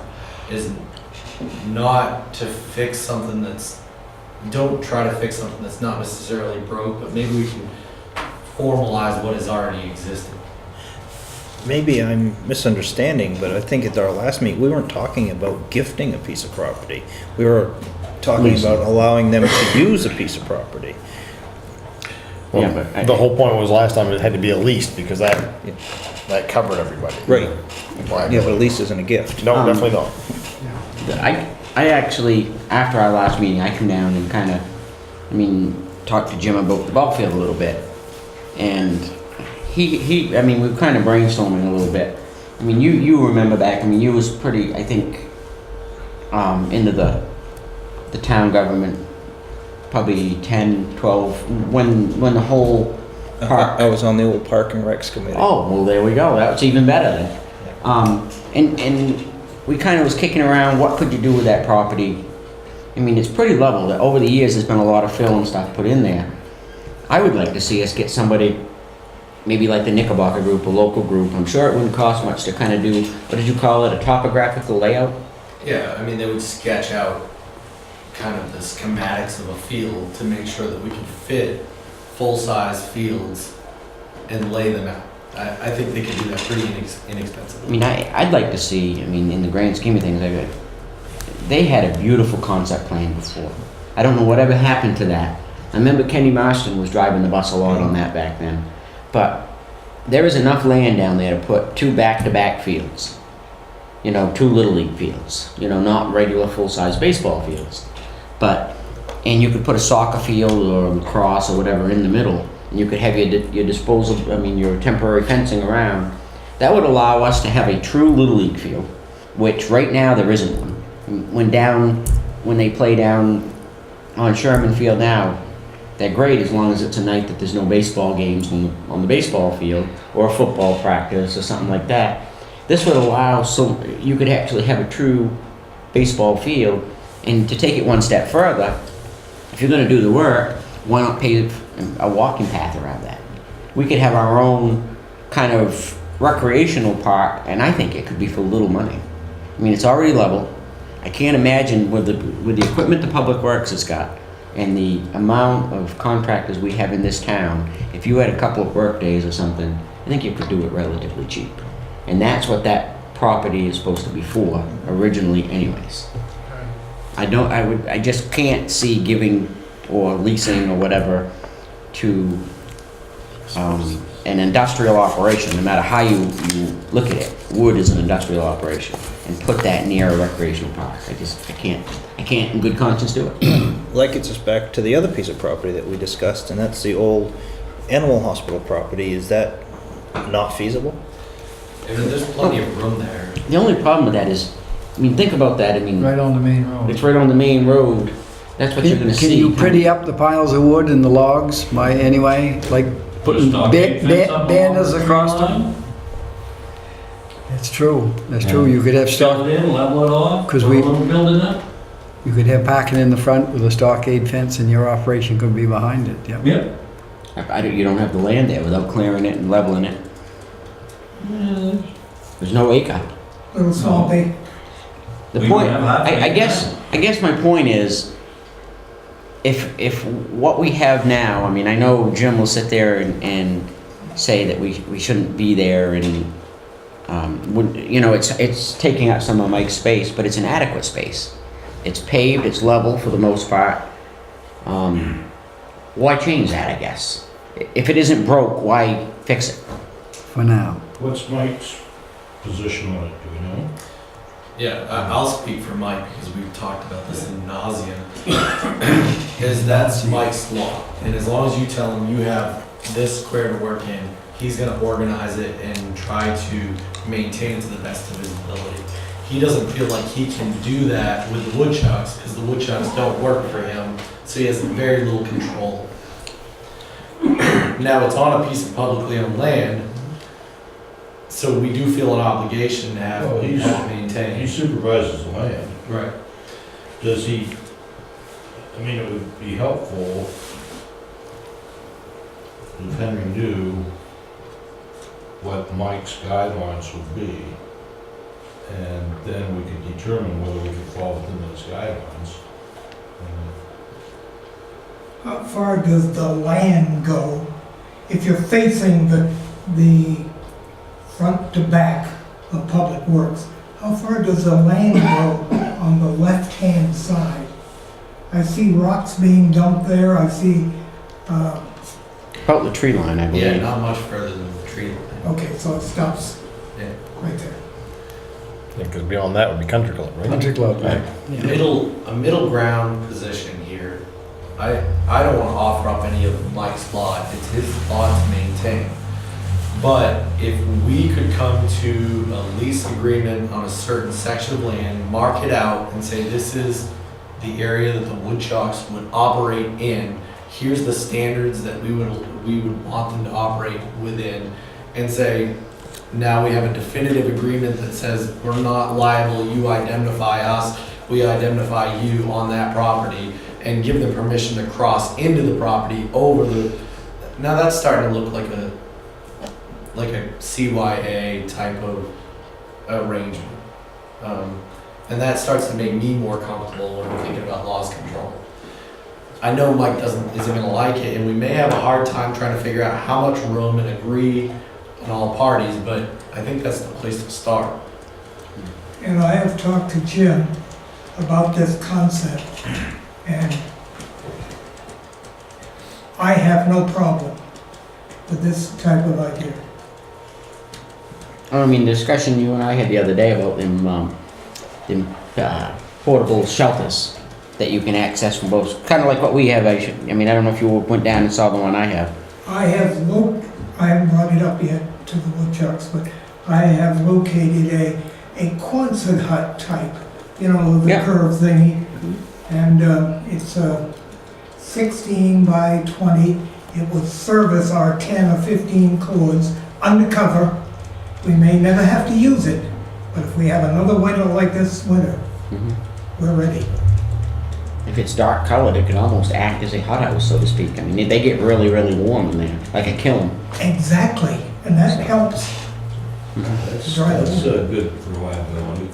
Speaker 3: not to fix something don't try to fix something that's not necessarily broke, but maybe we can formalize what is already existing.
Speaker 5: maybe I'm misunderstanding, but I think at our last meeting, we weren't talking about gifting a piece of property. We were talking
Speaker 1: Leasing.
Speaker 5: about allowing them to use a piece of property.
Speaker 6: Well,
Speaker 1: Yeah, but
Speaker 6: the whole point was last time it had to be a lease because that covered everybody.
Speaker 5: Right.
Speaker 6: Right.
Speaker 5: Yeah, but a lease isn't a gift.
Speaker 6: No, definitely not.
Speaker 1: I actually, after our last meeting, I come down and kind of, talked to Jim about the ball field a little bit. And we were kind of brainstorming a little bit. You remember back, you was pretty, I think, into the town government, probably 10, 12, when the whole park.
Speaker 5: I was on the old Park and Recs committee.
Speaker 1: Oh, well, there we go. That's even better then. And we kind of was kicking around, what could you do with that property? It's pretty level. Over the years, there's been a lot of fill and stuff put in there. I would like to see us get somebody, maybe like the Knickerbocker group, a local group. I'm sure it wouldn't cost much to kind of do, what did you call it, a topographical layout?
Speaker 3: Yeah, they would sketch out kind of the schematics of a field to make sure that we can fit full-size fields and lay them out. I think they could do that pretty inexpensively.
Speaker 1: I'd like to see, in the grand scheme of things, they had a beautiful concept plan before. I don't know whatever happened to that. I remember Kenny Marston was driving the bus a lot on that back then. But there is enough land down there to put 2 back-to-back fields. 2 Little League fields. Not regular full-size baseball fields. And you could put a soccer field or a lacrosse or whatever in the middle. And you could have your disposal, your temporary fencing around. That would allow us to have a true Little League field, which right now there isn't one. When they play down on Sherman Field now, they're great as long as it's a night that there's no baseball games on the baseball field or a football practice or something like that. This would allow so you could actually have a true baseball field. And to take it one step further, if you're going to do the work, why not pave a walking path around that? We could have our own kind of recreational park, and I think it could be for little money. It's already level. I can't imagine with the equipment the Public Works has got and the amount of contractors we have in this town, if you had a couple of work days or something, I think you could do it relatively cheap. And that's what that property is supposed to be for, originally anyways. I just can't see giving or leasing or whatever to an industrial operation, no matter how you look at it. Wood is an industrial operation, and put that near a recreational park. I can't in good conscience do it.
Speaker 5: Like it's just back to the other piece of property that we discussed, and that's the old animal hospital property. Is that not feasible?
Speaker 3: There's plenty of room there.
Speaker 1: The only problem with that is, think about that.
Speaker 4: Right on the main road.
Speaker 1: It's right on the main road. That's what you're going to see.
Speaker 4: Can you pretty up the piles of wood and the logs by anyway, like putting banners across them? That's true. That's true. You could have
Speaker 2: Fill it in, level it off, put
Speaker 4: 'Cause
Speaker 2: a
Speaker 4: we-
Speaker 2: little building up.
Speaker 4: You could have parking in the front with a stockade fence, and your operation could be behind it. Yep.
Speaker 2: Yep.
Speaker 1: You don't have the land there without clearing it and leveling it. There's no acre.
Speaker 10: Little small bay.
Speaker 1: The
Speaker 2: We
Speaker 1: point,
Speaker 2: have half
Speaker 1: I
Speaker 2: acre.
Speaker 1: guess my point is, if what we have now, I know Jim will sit there and say that we shouldn't be there and, it's taking up some of Mike's space, but it's an adequate space. It's paved, it's level for the most part. Why change that, I guess? If it isn't broke, why fix it?
Speaker 4: For now.
Speaker 11: What's Mike's position on it, do we know?
Speaker 3: Yeah, I'll speak for Mike because we've talked about this in nauseam. Is that's Mike's law, and as long as you tell him you have this square to work in, he's going to organize it and try to maintain it to the best of his ability. He doesn't feel like he can do that with the woodchucks because the woodchucks don't work for him, so he has very little control. Now it's on a piece of publicly owned land, so we do feel an obligation to have
Speaker 11: Well,
Speaker 3: it maintained.
Speaker 11: He supervises the land.
Speaker 3: Right.
Speaker 11: Does he, it would be helpful if Henry knew what Mike's guidelines would be, and then we could determine whether we could fall within those guidelines.
Speaker 10: How far does the land go? If you're facing the front to back of Public Works, how far does the land go on the left-hand side? I see rocks being dumped there, I see,
Speaker 1: About the tree line, I
Speaker 3: Yeah,
Speaker 1: believe.
Speaker 3: not much further than the tree line.
Speaker 10: okay, so it stops
Speaker 3: Yeah.
Speaker 10: right there.
Speaker 6: Because beyond that would be country club, right?
Speaker 4: Country club, right? Yeah.
Speaker 3: A middle ground position here. I don't want to offer up any of Mike's lot. It's his lot to maintain. But if we could come to a lease agreement on a certain section of land, mark it out and say this is the area that the woodchucks would operate in. Here's the standards that we would want them to operate within, and say, now we have a definitive agreement that says we're not liable, you identify us, we identify you on that property, and give them permission to cross into the property over the, now that's starting to look like a CYA type of arrangement. And that starts to make me more comfortable when we're thinking about loss control. I know Mike isn't gonna like it, and we may have a hard time trying to figure out how much room and agree on all parties, but I think that's the place to start.
Speaker 10: And I have talked to Jim about this concept, and I have no problem with this type of idea.
Speaker 1: I mean, the discussion you and I had the other day about them portable shelters that you can access from both, kind of like what we have. I mean, I don't know if you went down and saw the one I have.
Speaker 10: I haven't brought it up yet to the woodchucks, but I have located a Quonset hut type, you know, the
Speaker 1: Yeah.
Speaker 10: curved thingy. And it's 16 by 20. It would service our 10 or 15 cords undercover. We may never have to use it, but if we have another winter like this winter,
Speaker 1: Mhm.
Speaker 10: we're ready.
Speaker 1: If it's dark colored, it could almost act as a hothouse, so to speak. I mean, they get really, really warm in there, like a kiln.
Speaker 10: Exactly, and that helps.
Speaker 11: That's
Speaker 10: Dry the wood.
Speaker 11: good reliability.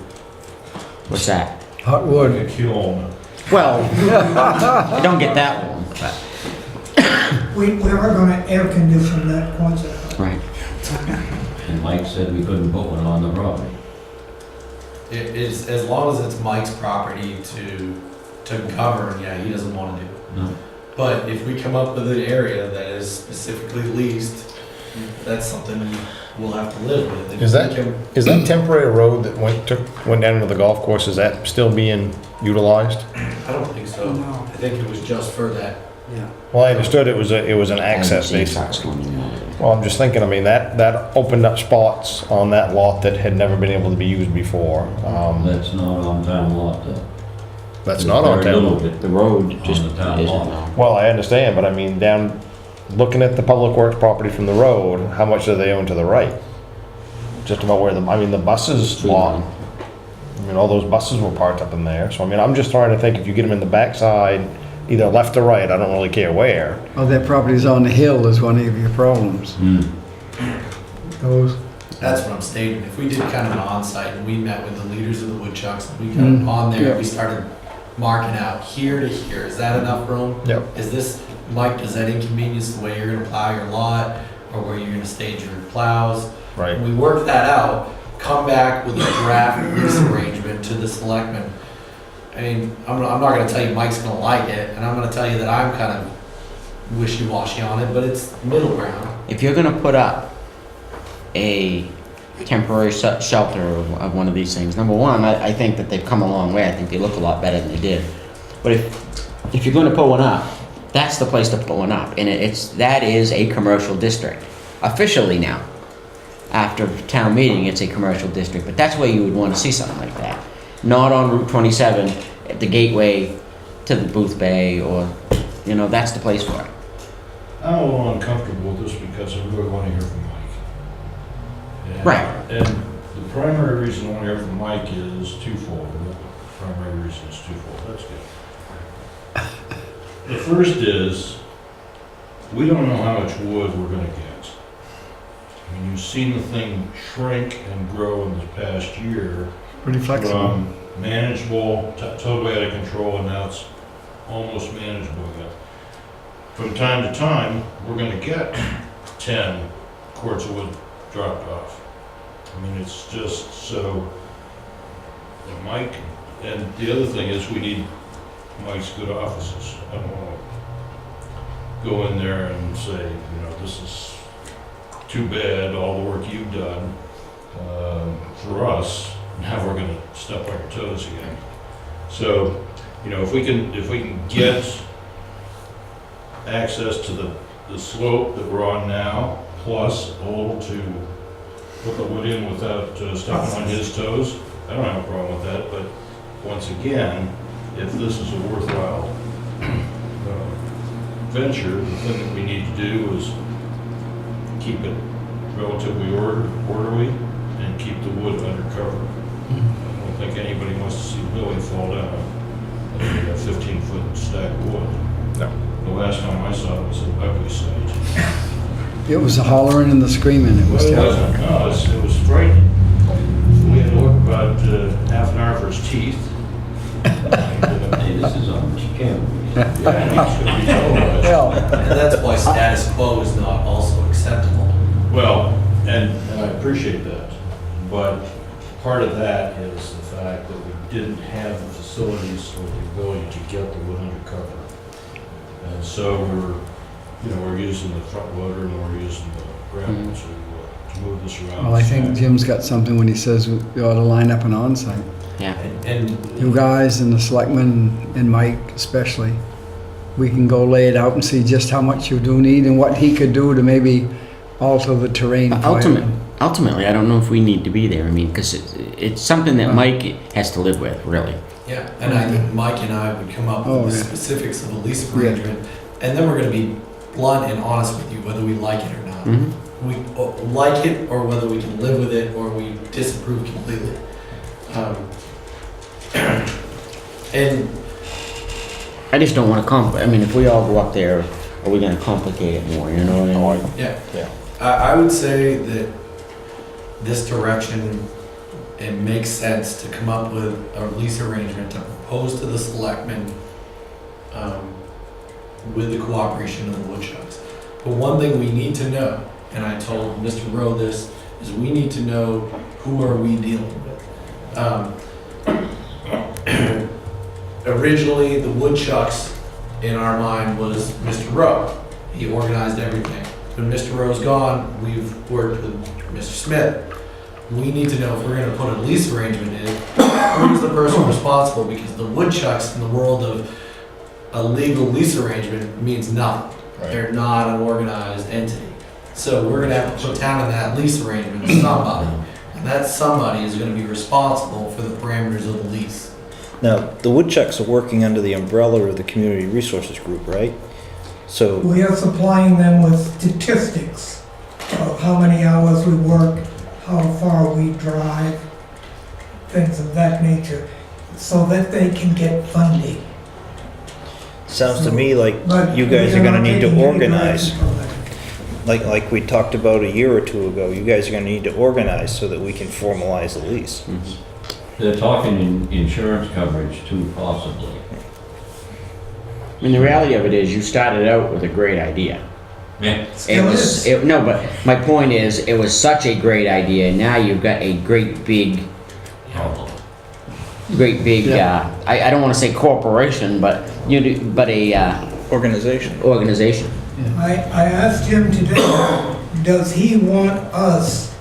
Speaker 1: What's that?
Speaker 4: Hot wood.
Speaker 11: A kiln.
Speaker 1: Well, I don't get that warm, but,
Speaker 10: We are gonna air condition that Quonset hut.
Speaker 1: right.
Speaker 2: And Mike said we couldn't put one on the property.
Speaker 3: It is, as long as it's Mike's property to govern, yeah, he doesn't want to do it.
Speaker 2: No.
Speaker 3: But if we come up with an area that is specifically leased, that's something we'll have to live with. If
Speaker 6: Is
Speaker 3: we
Speaker 6: that-
Speaker 3: can-
Speaker 6: Is that temporary road that went down to the golf course, is that still being utilized?
Speaker 3: I don't think so.
Speaker 12: No.
Speaker 3: I think it was just for that.
Speaker 12: Yeah.
Speaker 6: Well, I understood it was an access basically. Well, I'm just thinking, I mean, that opened up spots on that lot that had never been able to be used before.
Speaker 2: That's not on town lot though.
Speaker 6: That's not on
Speaker 2: Very little
Speaker 6: town.
Speaker 2: bit
Speaker 1: The road just
Speaker 2: on the town
Speaker 1: isn't.
Speaker 2: lot.
Speaker 1: no.
Speaker 6: Well, I understand, but I mean, looking at the public works property from the road, how much do they own to the right? Just about where the buses
Speaker 1: Tree
Speaker 6: lot.
Speaker 1: line.
Speaker 6: I mean, all those buses were parked up in there, so I mean, I'm just trying to think, if you get them in the backside, either left or right, I don't really care where.
Speaker 4: Oh, that property's on the hill is one of your problems.
Speaker 2: Hmm.
Speaker 4: Those,
Speaker 3: That's what I'm stating. If we did kind of an on-site and we met with the leaders of the woodchucks, and we got on there,
Speaker 4: Yeah.
Speaker 3: we started marking out here to here. Is that enough room?
Speaker 6: Yep.
Speaker 3: Is this, Mike, does that inconvenience the way you're gonna plow your lot, or where you're gonna stage your plows?
Speaker 6: Right.
Speaker 3: When we work that out, come back with a draft lease arrangement to the selectmen. I mean, I'm not gonna tell you Mike's gonna like it, and I'm gonna tell you that I'm kind of wishy-washy on it, but it's middle ground.
Speaker 1: If you're gonna put up a temporary shelter of one of these things, number one, I think that they've come a long way. I think they look a lot better than they did. But if you're gonna put one up, that's the place to put one up. And that is a commercial district, officially now. After town meeting, it's a commercial district, but that's where you would wanna see something like that. Not on Route 27 at the gateway to the Boothbay, or, that's the place for it.
Speaker 11: I'm a little uncomfortable with this because I really want to hear from Mike. And-
Speaker 1: Right.
Speaker 11: And the primary reason I want to hear from Mike is twofold. The primary reason is twofold, that's good. The first is, we don't know how much wood we're gonna get. I mean, you've seen the thing shrink and grow in this past year
Speaker 4: pretty flexible.
Speaker 11: from manageable, totally out of control, and now it's almost manageable again. From time to time, we're gonna get 10 cords of wood dropped off. I mean, it's just so, Mike, and the other thing is we need Mike's good offices. I don't want to go in there and say, you know, this is too bad, all the work you've done for us. Now we're going to step on your toes again. So, you know, if we can get access to the slope that we're on now, plus able to put the wood in without stepping on his toes, I don't have a problem with that. But once again, if this is a worthwhile venture, the thing that we need to do is keep it relatively orderly and keep the wood under cover. I don't think anybody wants to see Billy fall down a 15-foot stack of wood.
Speaker 5: No.
Speaker 11: The last time I saw it was an ugly sight.
Speaker 4: It was the hollering and the screaming. It was
Speaker 11: Well, it
Speaker 4: terrible.
Speaker 11: wasn't. No, it was frightening. We had to look about half an hour for his teeth.
Speaker 9: Hey, this is on camera.
Speaker 11: Yeah, he's gonna be televised.
Speaker 4: Well,
Speaker 3: And that's why status quo is not also acceptable.
Speaker 11: Well, and I appreciate that, but part of that is the fact that we didn't have the facilities or the ability to get the wood under cover. And so we're using the front loader and we're using the gravel to move this around.
Speaker 4: well, I think Jim's got something when he says we ought to line up an onsite.
Speaker 1: Yeah.
Speaker 3: And
Speaker 4: You guys and the selectmen and Mike especially, we can go lay it out and see just how much you do need and what he could do to maybe alter the terrain. for you.
Speaker 1: Ultimately, I don't know if we need to be there. I mean, because it's something that Mike has to live with, really.
Speaker 3: yeah, and I think Mike and I would come up
Speaker 4: Oh,
Speaker 3: with the
Speaker 4: yeah.
Speaker 3: specifics of a lease
Speaker 4: Yeah.
Speaker 3: arrangement, and then we're gonna be blunt and honest with you, whether we like it or not.
Speaker 1: Mhm.
Speaker 3: We like it, or whether we can live with it, or we disapprove completely. And
Speaker 1: I just don't want to I mean, if we all go up there, are we going to complicate it more? You know what I mean?
Speaker 3: yeah,
Speaker 5: Yeah.
Speaker 3: I would say that this direction, it makes sense to come up with a lease arrangement to propose to the selectmen with the cooperation of the woodchucks. But one thing we need to know, and I told Mr. Rowe this, is we need to know who are we dealing with. Originally, the woodchucks in our mind was Mr. Rowe. He organized everything. When Mr. Rowe's gone, we've worked with Mr. Smith. We need to know if we're gonna put a lease arrangement in, who's the person responsible, because the woodchucks in the world of a legal lease arrangement means nothing. They're not an organized entity. So we're gonna have to put down in that lease arrangement somebody, and that somebody is gonna be responsible for the parameters of the lease.
Speaker 5: Now, the woodchucks are working under the umbrella of the Community Resources Group, right? So,
Speaker 10: We are supplying them with statistics of how many hours we work, how far we drive, things of that nature, so that they can get funding.
Speaker 5: sounds to me like
Speaker 10: But
Speaker 5: you guys
Speaker 10: we
Speaker 5: are gonna
Speaker 10: not
Speaker 5: need to
Speaker 10: taking any
Speaker 5: organize.
Speaker 10: direction from them.
Speaker 5: Like we talked about a year or two ago, you guys are gonna need to organize so that we can formalize the lease.
Speaker 13: They're talking insurance coverage too, possibly.
Speaker 1: I mean, the reality of it is, you started out with a great idea.
Speaker 13: Yeah.
Speaker 10: Still is.
Speaker 1: No, but my point is, it was such a great idea. Now you've got a great big, I don't want to say corporation, but
Speaker 5: Organization.
Speaker 1: organization.
Speaker 10: I asked him today, does he want us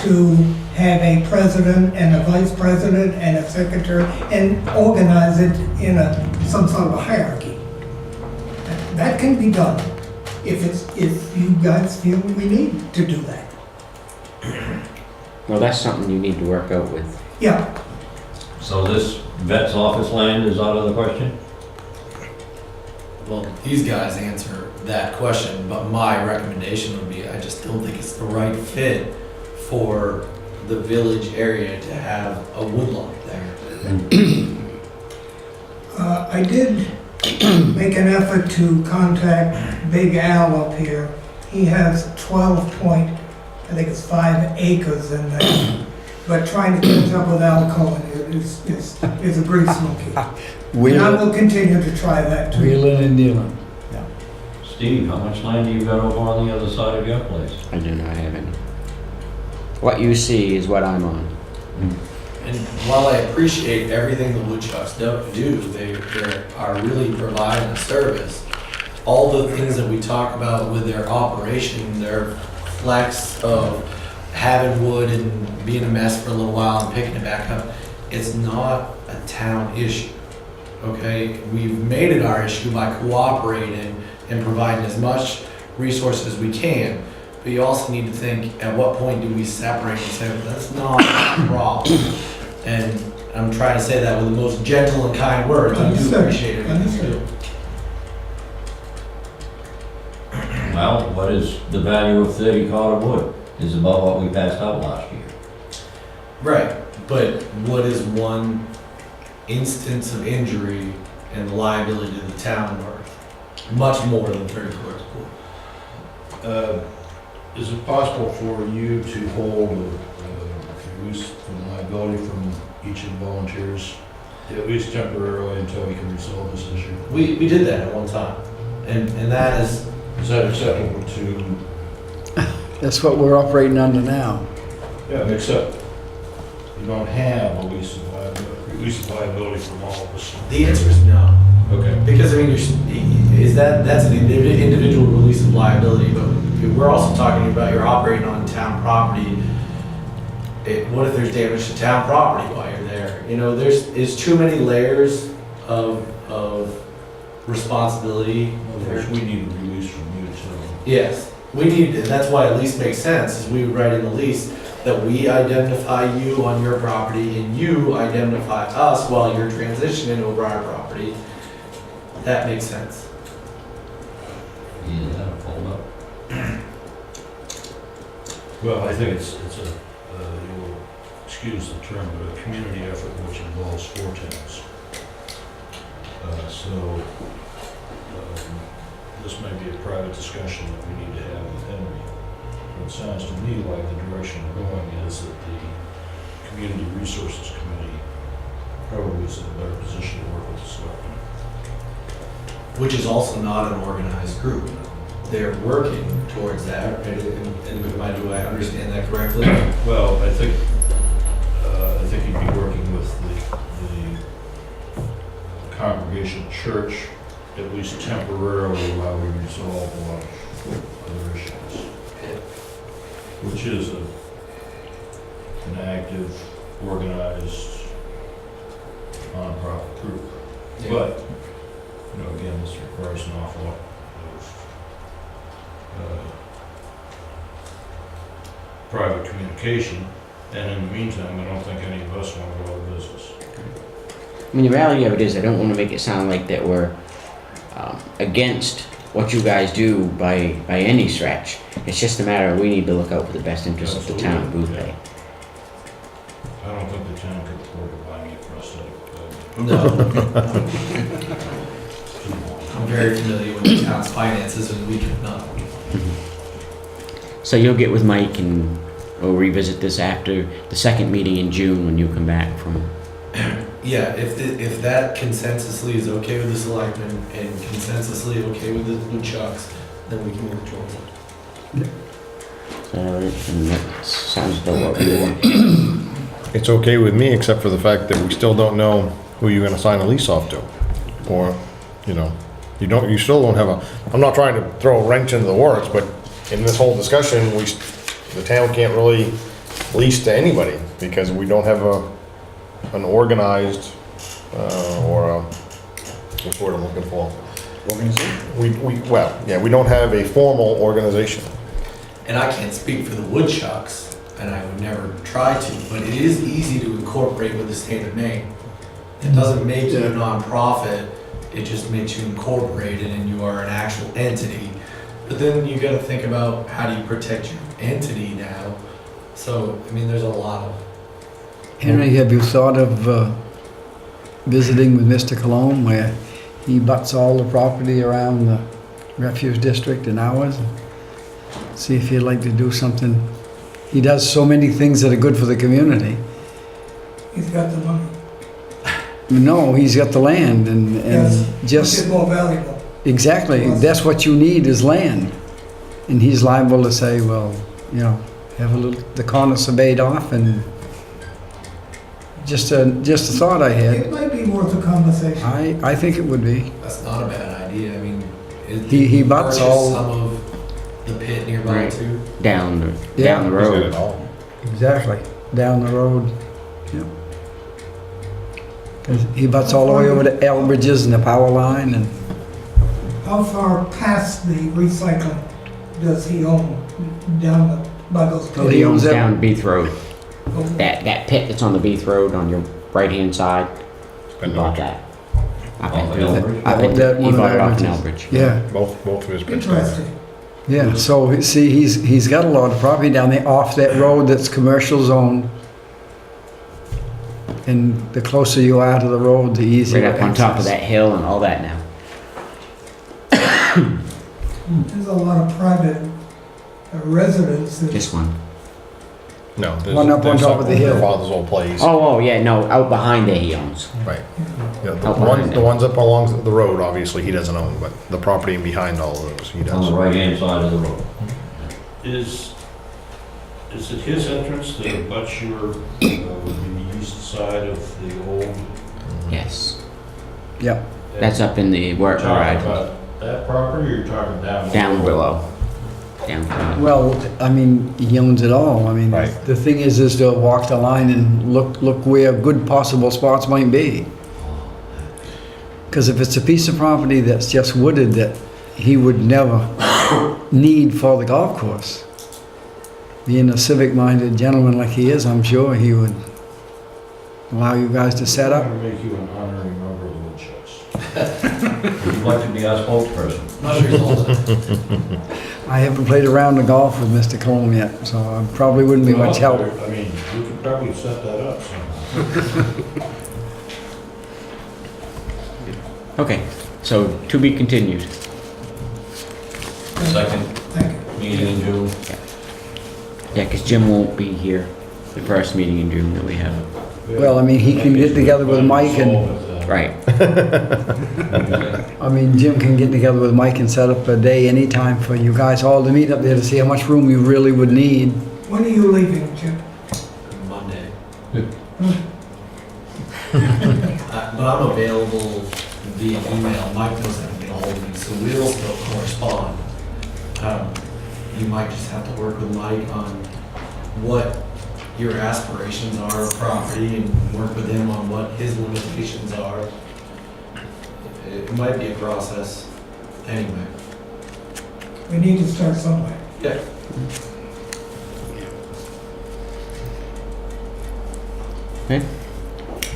Speaker 10: to have a president and a vice president and a secretary and organize it in some sort of a hierarchy? That can be done if you guys feel we need to do that.
Speaker 1: Well, that's something you need to work out with.
Speaker 10: Yeah,
Speaker 13: So this vet's office land is out of the question?
Speaker 3: Well, these guys answer that question, but my recommendation would be, I just don't think it's the right fit for the village area to have a woodlot there.
Speaker 10: I did make an effort to contact Big Al up here. He has 5 acres in there. But trying to catch up with Al Cohen is a grease monkey. And I will continue to try that too.
Speaker 4: Wheeling and dealing.
Speaker 13: Steve, how much land do you got over on the other side of your place?
Speaker 1: I do not have any. What you see is what I'm on.
Speaker 3: And while I appreciate everything the woodchucks do, they are really providing a service. All the things that we talk about with their operation, their flex of having wood and being a mess for a little while and picking it back up, it's not a town issue. Okay, we've made it our issue by cooperating and providing as much resources as we can. But you also need to think, at what point do we separate and say, that's not a problem? And I'm trying to say that with the most gentle and kind words. I do appreciate it.
Speaker 13: Well, what is the value of 30 cord of wood? Is about what we passed out last year.
Speaker 3: Right, but what is one instance of injury and liability to the town worth? Much more than 30 cords of wood.
Speaker 11: Is it possible for you to hold release from liability from each of the volunteers, at least temporarily, until we can resolve this issue?
Speaker 3: We did that at one time, and that is...
Speaker 11: Is that acceptable to?
Speaker 4: That's what we're operating under now.
Speaker 11: Yeah, except you don't have a release of liability from all of us.
Speaker 3: The answer is no.
Speaker 11: Okay.
Speaker 3: Because I mean, that's an individual release of liability, but we're also talking about you're operating on town property. What if there's damage to town property while you're there? You know, there's too many layers of responsibility.
Speaker 11: We need a release from you, so.
Speaker 3: Yes, we need, and that's why a lease makes sense, is we would write in the lease that we identify you on your property and you identify us while you're transitioning over our property. That makes sense.
Speaker 13: Yeah, that'll fold up.
Speaker 11: Well, I think it's you'll excuse the term, but a community effort which involves 4 towns. This may be a private discussion that we need to have with Henry. But it sounds to me like the direction we're going is that the Community Resources Committee probably is in a better position to work with the selectmen.
Speaker 3: Which is also not an organized group. They're working towards that, right? And do I understand that correctly?
Speaker 11: Well, I think you'd be working with the congregational church, at least temporarily, while we resolve a lot of other issues. Which is an active, organized, nonprofit group.
Speaker 3: Yeah.
Speaker 11: But, again, this requires an awful lot of private communication. And in the meantime, I don't think any of us want to go out of business.
Speaker 1: I mean, the reality of it is, I don't want to make it sound like that we're against what you guys do by any stretch. It's just a matter of we need to look out for the best interests of the town of Boothbay.
Speaker 11: I don't think the town could afford to buy me a prosthetic.
Speaker 3: No. I'm very familiar with the town's finances and we cannot.
Speaker 1: So you'll get with Mike and we'll revisit this after the second meeting in June when you come back from...
Speaker 3: Yeah, if that consensusly is okay with the selectmen and consensusly okay with the woodchucks, then we can move forward.
Speaker 1: and that sounds about what we want.
Speaker 6: It's okay with me, except for the fact that we still don't know who you're gonna sign a lease off to. Or, you still don't have I'm not trying to throw a wrench into the works, but in this whole discussion, the town can't really lease to anybody because we don't have an organized, what's the word I'm looking for? Organization? We don't have a formal organization.
Speaker 3: And I can't speak for the woodchucks, and I would never try to, but it is easy to incorporate with the state of Maine. It doesn't make you a nonprofit, it just makes you incorporated and you are an actual entity. But then you gotta think about how do you protect your entity now? So, I mean, there's a lot of...
Speaker 4: Henry, have you thought of visiting with Mr. Cologne where he butts all the property around the refuge district and ours? See if he'd like to do something. He does so many things that are good for the community.
Speaker 10: He's got the money.
Speaker 4: No, he's got the land and
Speaker 10: Yes,
Speaker 4: just...
Speaker 10: it's more valuable.
Speaker 4: Exactly, that's what you need is land. And he's liable to say, well, have the corner surveyed off and just a thought I had.
Speaker 10: It might be worth a conversation.
Speaker 4: I think it would be.
Speaker 3: That's not a bad idea, I mean.
Speaker 4: He butts
Speaker 3: purchased
Speaker 4: all-
Speaker 3: some of the pit nearby
Speaker 1: Right.
Speaker 3: too.
Speaker 1: Down the
Speaker 4: Yeah.
Speaker 6: He's got
Speaker 1: road.
Speaker 6: it all.
Speaker 4: Exactly, down the road. Yep. 'Cause he butts all the way over to Elbridge's and the power line and
Speaker 10: How far past the recycling does he own down the, by those
Speaker 4: Well,
Speaker 10: pits?
Speaker 1: He owns
Speaker 4: that-
Speaker 1: down Beath Road. That pit that's on the Beath Road on your right-hand side. He
Speaker 6: Been
Speaker 1: bought that. Up
Speaker 13: Off
Speaker 1: in-
Speaker 13: Elbridge?
Speaker 1: up in-
Speaker 4: That
Speaker 1: He
Speaker 4: one of
Speaker 1: bought it off in
Speaker 4: Elbridge's.
Speaker 1: Elbridge.
Speaker 4: yeah,
Speaker 6: Both of his pits.
Speaker 10: Interesting.
Speaker 4: yeah. So see, he's got a lot of property down there off that road that's commercial zone. And the closer you are to the road, the easier.
Speaker 1: Right up on top of
Speaker 4: access.
Speaker 1: that hill and all that now.
Speaker 10: There's a lot of private residences.
Speaker 1: This one.
Speaker 6: No, there's,
Speaker 4: One up on
Speaker 6: there's
Speaker 4: top
Speaker 6: some
Speaker 4: of the
Speaker 6: on
Speaker 4: hill.
Speaker 6: Your father's old place.
Speaker 1: Oh, yeah, no, out behind there he owns.
Speaker 6: Right. Yeah, the
Speaker 1: Out
Speaker 6: ones,
Speaker 1: behind
Speaker 6: the
Speaker 1: it.
Speaker 6: ones up along the road, obviously, he doesn't own, but the property behind all of those, he
Speaker 13: On
Speaker 6: does.
Speaker 13: the right-hand side of the road.
Speaker 11: Is it his entrance that abuts your, the east side of the old?
Speaker 1: Yes.
Speaker 4: Yep.
Speaker 1: That's up in the work
Speaker 11: Talking
Speaker 1: garage.
Speaker 11: about that property, or you're talking down?
Speaker 1: Down below. Down below.
Speaker 4: Well, I mean, he owns it all. I mean,
Speaker 6: Right.
Speaker 4: the thing is to walk the line and look where good possible spots might be. Because if it's a piece of property that's just wooded that he would never need for the golf course, being a civic-minded gentleman like he is, I'm sure he would allow you guys to set up.
Speaker 11: I'm gonna make you an honorary member of the Woodchucks.
Speaker 13: Would you like to be our spokesperson?
Speaker 3: Not sure he's all
Speaker 4: I haven't played around the golf with Mr. Colm yet, so I probably wouldn't be much help.
Speaker 11: I mean, we could probably set that up somehow.
Speaker 1: Okay, so to be continued.
Speaker 13: Second
Speaker 10: Thank you.
Speaker 13: meeting in June.
Speaker 1: Yeah, because Jim won't be here the first meeting in June that we have.
Speaker 4: Well, I mean, he can get together with Mike and,
Speaker 1: Right.
Speaker 4: I mean, Jim can get together with Mike and set up a day anytime for you guys all to meet up there to see how much room you really would need.
Speaker 10: When are you leaving, Jim?
Speaker 3: Monday. But I'm available via email. Mike knows how to get a hold of me, so we'll still correspond. You might just have to work with Mike on what your aspirations are of property and work with him on what his limitations are. It might be a process anyway.
Speaker 10: We need to start somewhere.
Speaker 3: Yeah.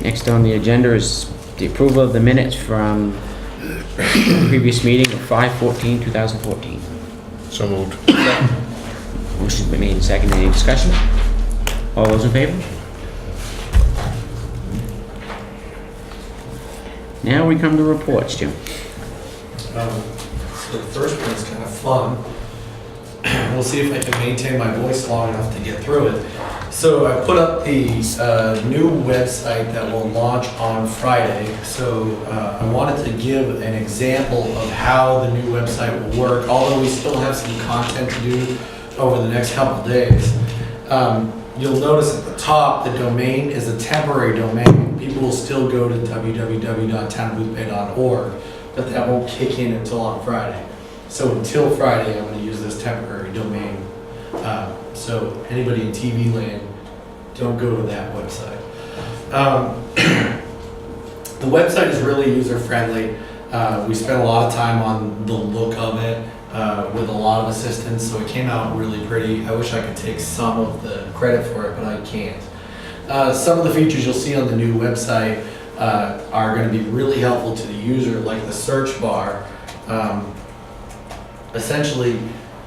Speaker 1: Next on the agenda is the approval of the minutes from the previous meeting of 5/14/2014.
Speaker 6: So moved.
Speaker 1: Motion's been made and seconded. Any discussion? All those in favor? Now we come to reports, Jim.
Speaker 3: So the first one is kind of fun. We'll see if I can maintain my voice long enough to get through it. So I put up the new website that will launch on Friday. So I wanted to give an example of how the new website will work, although we still have some content to do over the next couple days. You'll notice at the top, the domain is a temporary domain. People will still go to www.townofboothbay.org, but that won't kick in until on Friday. So until Friday, I'm going to use this temporary domain. So anybody in TV land, don't go to that website. The website is really user-friendly. We spent a lot of time on the look of it with a lot of assistance, so it came out really pretty. I wish I could take some of the credit for it, but I can't. Some of the features you'll see on the new website are going to be really helpful to the user, like the search bar. Essentially,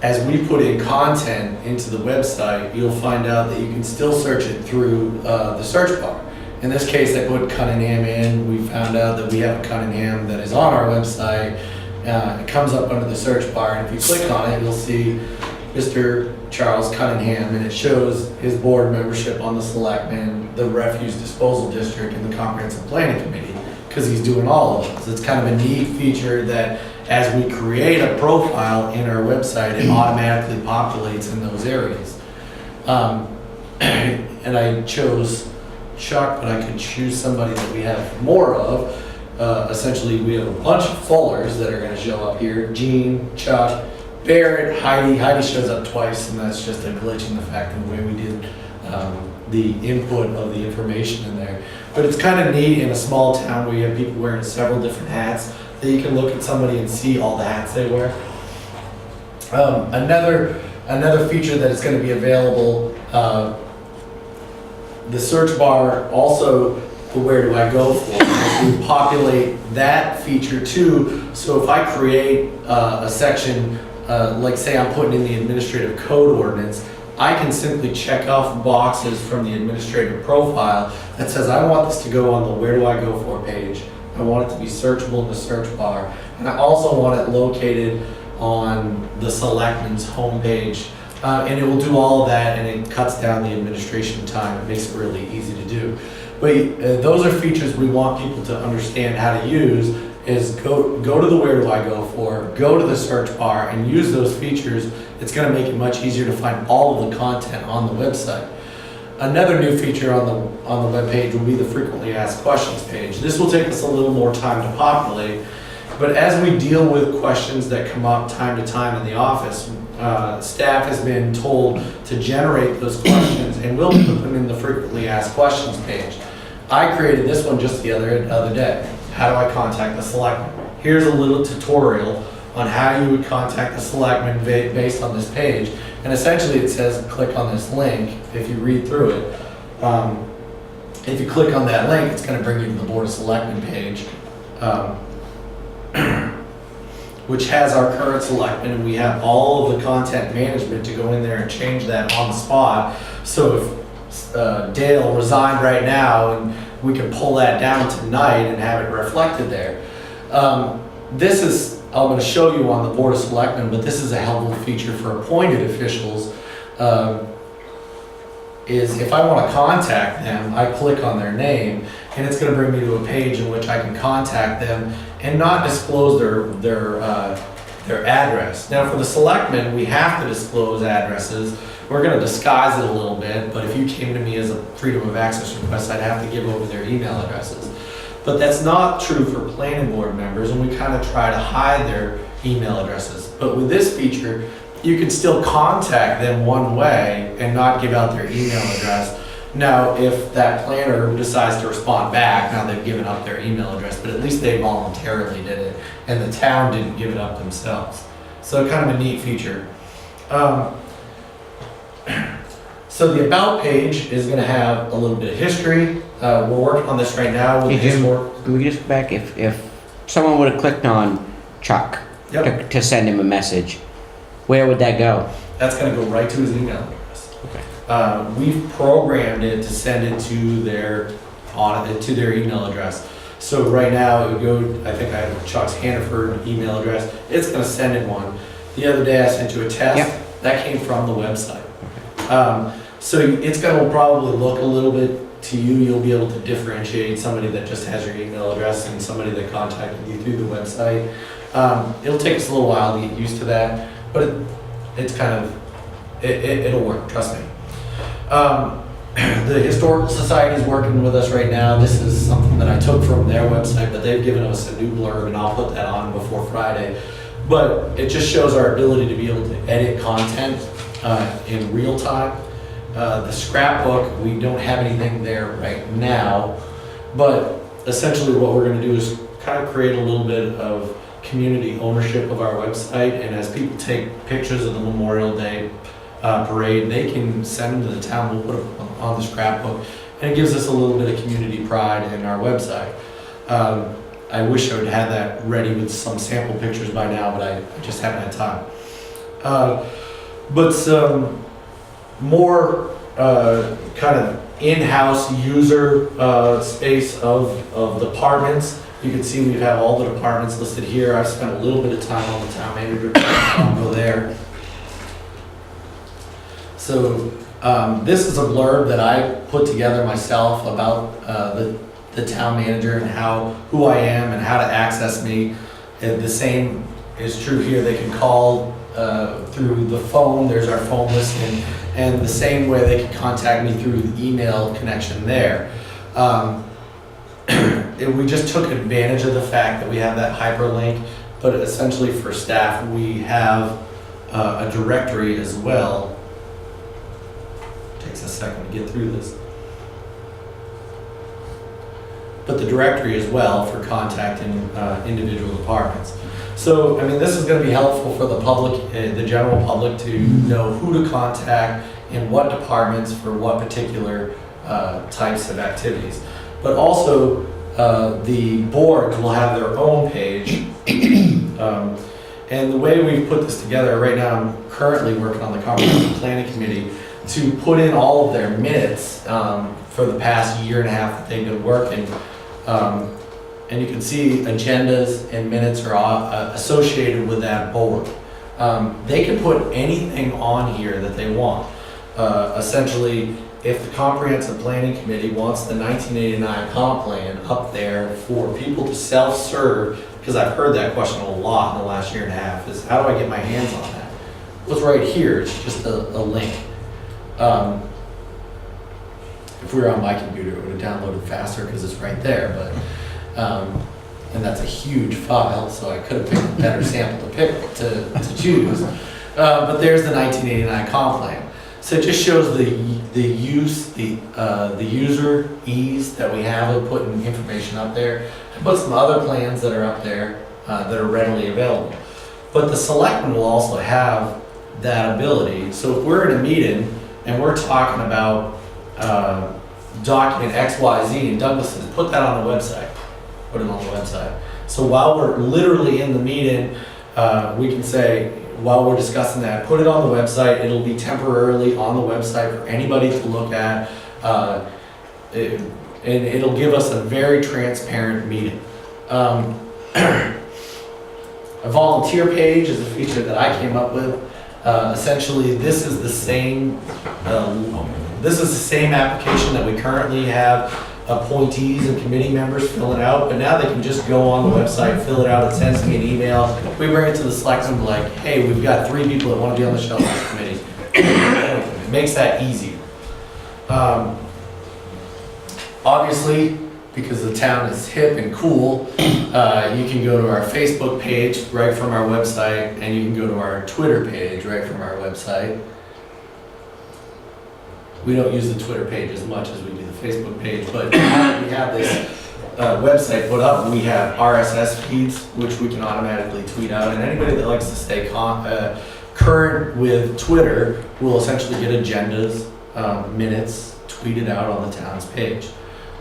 Speaker 3: as we put in content into the website, you'll find out that you can still search it through the search bar. In this case, I put Cunningham in. We found out that we have a Cunningham that is on our website. It comes up under the search bar, and if you click on it, you'll see Mr. Charles Cunningham, and it shows his board membership on the Selectmen, the Refuse Disposal District, and the Comprehensive Planning Committee, because he's doing all of those. It's kind of a neat feature that as we create a profile in our website, it automatically populates in those areas. And I chose Chuck, but I could choose somebody that we have more of. Essentially, we have a bunch of fullers that are going to show up here. Gene, Chuck, Barrett, Heidi. Heidi shows up twice, and that's just a glitch in the fact of the way we did the input of the information in there. But it's kind of neat in a small town where you have people wearing several different hats that you can look at somebody and see all the hats they wear. Another feature that is going to be available, the search bar, also the where do I go for. We populate that feature too. So if I create a section, like say I'm putting in the administrative code ordinance, I can simply check off boxes from the administrative profile that says I want this to go on the where do I go for page. I want it to be searchable in the search bar. And I also want it located on the selectmen's homepage. And it will do all of that, and it cuts down the administration time. It makes it really easy to do. But those are features we want people to understand how to use, is go to the where do I go for, go to the search bar and use those features. It's going to make it much easier to find all of the content on the website. Another new feature on the web page will be the frequently asked questions page. This will take us a little more time to populate, but as we deal with questions that come up time to time in the office, staff has been told to generate those questions, and we'll put them in the frequently asked questions page. I created this one just the other day. How do I contact the selectman? Here's a little tutorial on how you would contact the selectman based on this page. And essentially it says click on this link. If you read through it, if you click on that link, it's going to bring you to the Board of Selectmen page, which has our current selectmen, and we have all of the content management to go in there and change that on the spot. So if Dale resigned right now, and we can pull that down tonight and have it reflected there. This is, I'm going to show you on the Board of Selectmen, but this is a helpful feature for appointed officials. Is if I want to contact them, I click on their name, and it's going to bring me to a page in which I can contact them and not disclose their address. Now, for the selectmen, we have to disclose addresses. We're going to disguise it a little bit, but if you came to me as a freedom of access request, I'd have to give over their email addresses. But that's not true for planning board members, and we kind of try to hide their email addresses. But with this feature, you can still contact them one way and not give out their email address. Now, if that planner decides to respond back, now they've given up their email address, but at least they voluntarily did it, and the town didn't give it up themselves. So kind of a neat feature. So the About page is going to have a little bit of history. We're working on this right now.
Speaker 1: Hey Jim, can we just go back? If someone would have clicked on Chuck to send him a message, where would that go?
Speaker 3: That's going to go right to his email address. Okay. We've programmed it to send it to their email address. So right now it would go, I think I have Chuck's Hannaford email address. It's going to send it one. The other day I sent you a test.
Speaker 1: Yep.
Speaker 3: That came from the website. So it's going to probably look a little bit to you. You'll be able to differentiate somebody that just has your email address and somebody that contacted you through the website. It'll take us a little while to get used to that, but it's kind of, it'll work, trust me. The Historical Society is working with us right now. This is something that I took from their website, but they've given us a new blurb, and I'll put that on before Friday. But it just shows our ability to be able to edit content in real time. The scrapbook, we don't have anything there right now, but essentially what we're going to do is kind of create a little bit of community ownership of our website, and as people take pictures of the Memorial Day parade, they can send them to the town. We'll put them on the scrapbook, and it gives us a little bit of community pride in our website. I wish I would have that ready with some sample pictures by now, but I just haven't had time. But some more kind of in-house user space of departments. You can see we have all the departments listed here. I've spent a little bit of time on the town manager, I'll go there. So this is a blurb that I put together myself about the town manager and who I am and how to access me. The same is true here. They can call through the phone, there's our phone listing, and the same way they can contact me through the email connection there. We just took advantage of the fact that we have that hyperlink, but essentially for staff, we have a directory as well. Takes a second to get through this. But the directory as well for contacting individual departments. So, I mean, this is going to be helpful for the public, the general public, to know who to contact in what departments for what particular types of activities. But also, the boards will have their own page. And the way we've put this together, right now I'm currently working on the comprehensive planning committee to put in all of their minutes for the past year and a half that they've been working. And you can see agendas and minutes are associated with that board. They can put anything on here that they want. Essentially, if the comprehensive planning committee wants the 1989 comp plan up there for people to self-serve, because I've heard that question a lot in the last year and a half, is how do I get my hands on that? Well, it's right here, it's just a link. If we were on my computer, it would have downloaded faster because it's right there, but, and that's a huge file, so I could have picked a better sample to choose. But there's the 1989 comp plan. So it just shows the user ease that we have of putting information up there. I put some other plans that are up there that are readily available. But the selectmen will also have that ability. So if we're in a meeting and we're talking about document XYZ, and Douglas says, put that on the website. Put it on the website. So while we're literally in the meeting, we can say, while we're discussing that, put it on the website. It'll be temporarily on the website for anybody to look at. And it'll give us a very transparent meeting. A volunteer page is a feature that I came up with. Essentially, this is the same application that we currently have appointees and committee members fill it out, but now they can just go on the website, fill it out, it sends me an email. We bring it to the selectmen like, hey, we've got 3 people that want to be on the shellfish committee. It makes that easier. Obviously, because the town is hip and cool, you can go to our Facebook page right from our website, and you can go to our Twitter page right from our website. We don't use the Twitter page as much as we do the Facebook page, but now that we have this website put up, we have RSS feeds, which we can automatically tweet out, and anybody that likes to stay current with Twitter will essentially get agendas, minutes tweeted out on the town's page.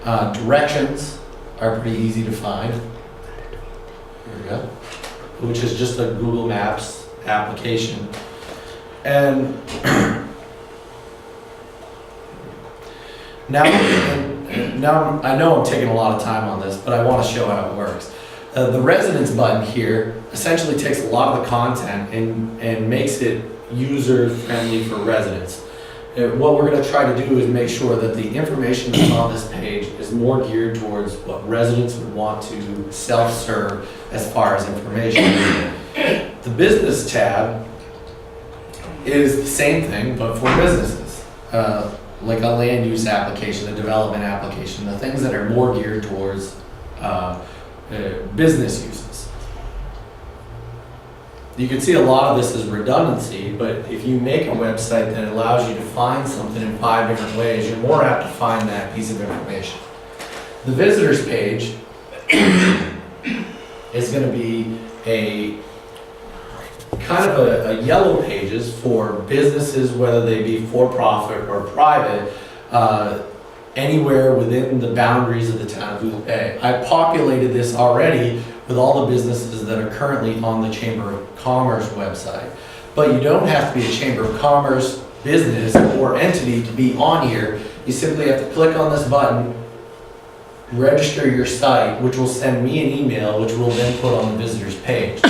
Speaker 3: Directions are pretty easy to find. Here we go. Which is just a Google Maps application. And now I know I'm taking a lot of time on this, but I want to show how it works. The residence button here essentially takes a lot of the content and makes it user-friendly for residents. What we're going to try to do is make sure that the information that's on this page is more geared towards what residents would want to self-serve as far as information. The business tab is the same thing, but for businesses. Like a land use application, a development application, the things that are more geared towards business uses. You can see a lot of this is redundancy, but if you make a website that allows you to find something in 5 different ways, you're more apt to find that piece of information. The visitors page is going to be a kind of a yellow pages for businesses, whether they be for-profit or private, anywhere within the boundaries of the town of Boothbay. I populated this already with all the businesses that are currently on the Chamber of Commerce website. But you don't have to be a Chamber of Commerce business or entity to be on here. You simply have to click on this button, register your site, which will send me an email, which we'll then put on the visitors page.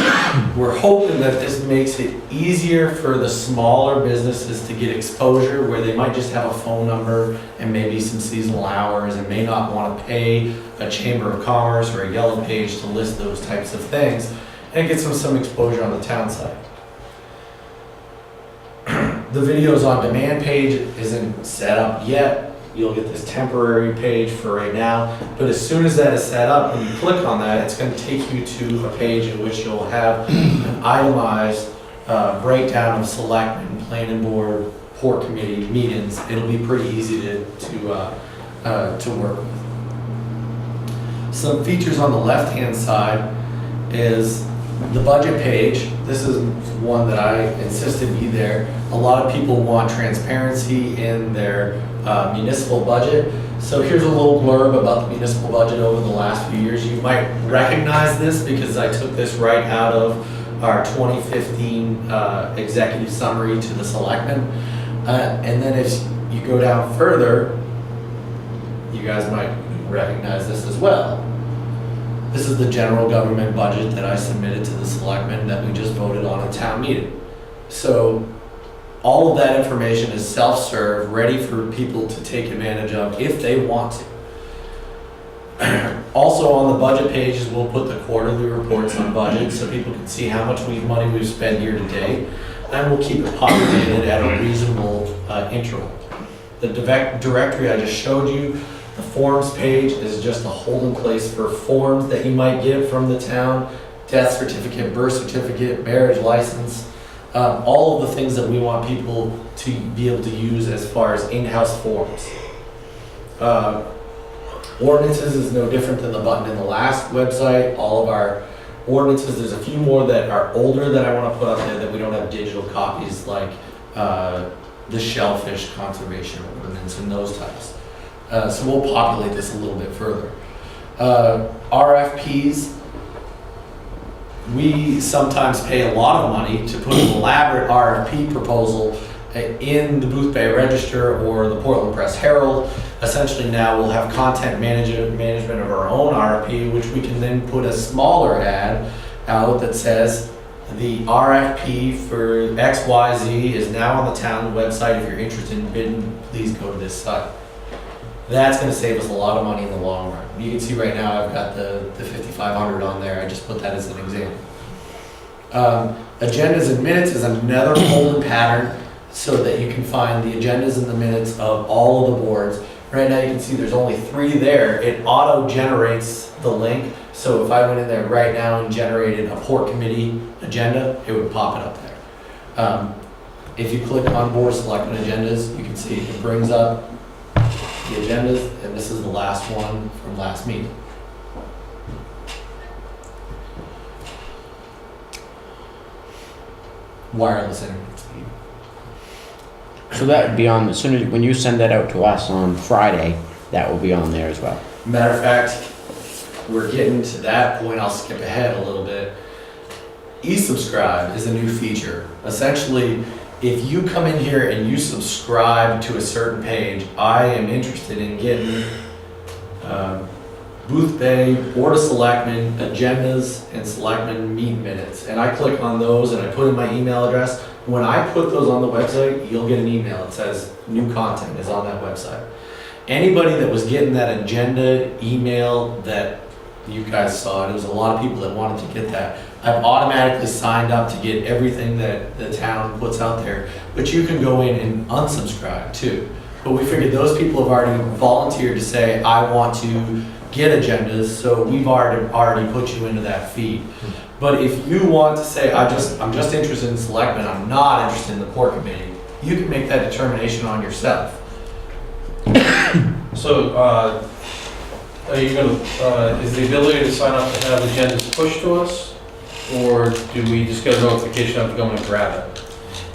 Speaker 3: We're hoping that this makes it easier for the smaller businesses to get exposure, where they might just have a phone number and maybe some seasonal hours and may not want to pay a Chamber of Commerce or a yellow page to list those types of things. and it gets them some exposure on the town site. The videos on demand page isn't set up yet. You'll get this temporary page for right now, but as soon as that is set up, when you click on that, it's going to take you to a page in which you'll have an itemized breakdown of selectmen, planning board, port committee meetings. It'll be pretty easy to work with. Some features on the left-hand side is the budget page. This is one that I insisted be there. A lot of people want transparency in their municipal budget. So here's a little blurb about the municipal budget over the last few years. You might recognize this because I took this right out of our 2015 executive summary to the selectmen. And then as you go down further, you guys might recognize this as well. This is the general government budget that I submitted to the selectmen that we just voted on at town meeting. So all of that information is self-serve, ready for people to take advantage of if they want to. Also on the budget pages, we'll put the quarterly reports on budget so people can see how much money we've spent year to date, and we'll keep it populated at a reasonable interval. The directory I just showed you, the forms page is just a holding place for forms that you might get from the town, death certificate, birth certificate, marriage license, all of the things that we want people to be able to use as far as in-house forms. Ordinances is no different than the button in the last website. All of our ordinances, there's a few more that are older that I want to put up there that we don't have digital copies, like the shellfish conservation ordinance and those types. So we'll populate this a little bit further. RFPs, we sometimes pay a lot of money to put an elaborate RFP proposal in the Boothbay Register or the Portland Press Herald. Essentially now we'll have content management of our own RFP, which we can then put a smaller ad out that says the RFP for XYZ is now on the town website. If you're interested in bidding, please go to this site. That's going to save us a lot of money in the long run. You can see right now I've got the 5,500 on there. I just put that as an example. Agendas and minutes is another folded pattern so that you can find the agendas and the minutes of all of the boards. Right now you can see there's only 3 there. It auto-generates the link. So if I went in there right now and generated a port committee agenda, it would pop it up there. If you click on board selectmen agendas, you can see it brings up the agendas, and this is the last one from last meeting. Wireless internet speed.
Speaker 1: So that would be on, as soon as, when you send that out to us on Friday, that will be on there as well.
Speaker 3: Matter of fact, we're getting to that point. I'll skip ahead a little bit. E-subscribe is a new feature. Essentially, if you come in here and you subscribe to a certain page, I am interested in getting Boothbay, Board of Selectmen, agendas, and Selectmen meet minutes. And I click on those and I put in my email address. When I put those on the website, you'll get an email that says new content is on that website. Anybody that was getting that agenda email that you guys saw, and there was a lot of people that wanted to get that, I've automatically signed up to get everything that the town puts out there. But you can go in and unsubscribe too. But we figured those people have already volunteered to say, I want to get agendas, so we've already put you into that feed. But if you want to say, I'm just interested in selectmen, I'm not interested in the port committee, you can make that determination on yourself.
Speaker 11: So, are you gonna, is the ability to sign up to have agendas pushed to us? Or do we just get a notification of going and grab it?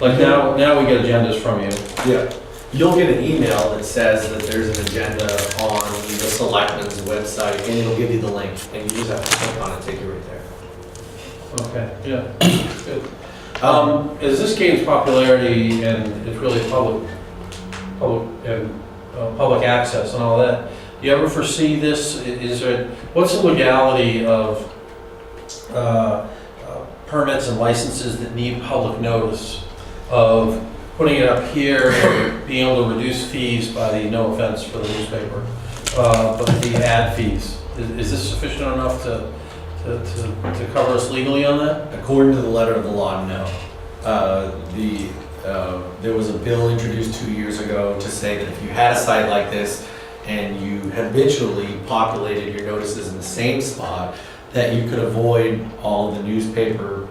Speaker 11: Like now we get agendas from you.
Speaker 3: Yeah. You'll get an email that says that there's an agenda on the selectmen's website, and it'll give you the link, and you just have to click on it and take you right there.
Speaker 11: Okay, yeah, good. As this gains popularity and it's really public access and all that, do you ever foresee this? What's the legality of permits and licenses that need public notice of putting it up here and being able to reduce fees by the, no offense for the newspaper, but the ad fees? Is this sufficient enough to to cover us legally on that?
Speaker 3: According to the letter of the law, no. There was a bill introduced 2 years ago to say that if you had a site like this and you habitually populated your notices in the same spot, that you could avoid all the newspaper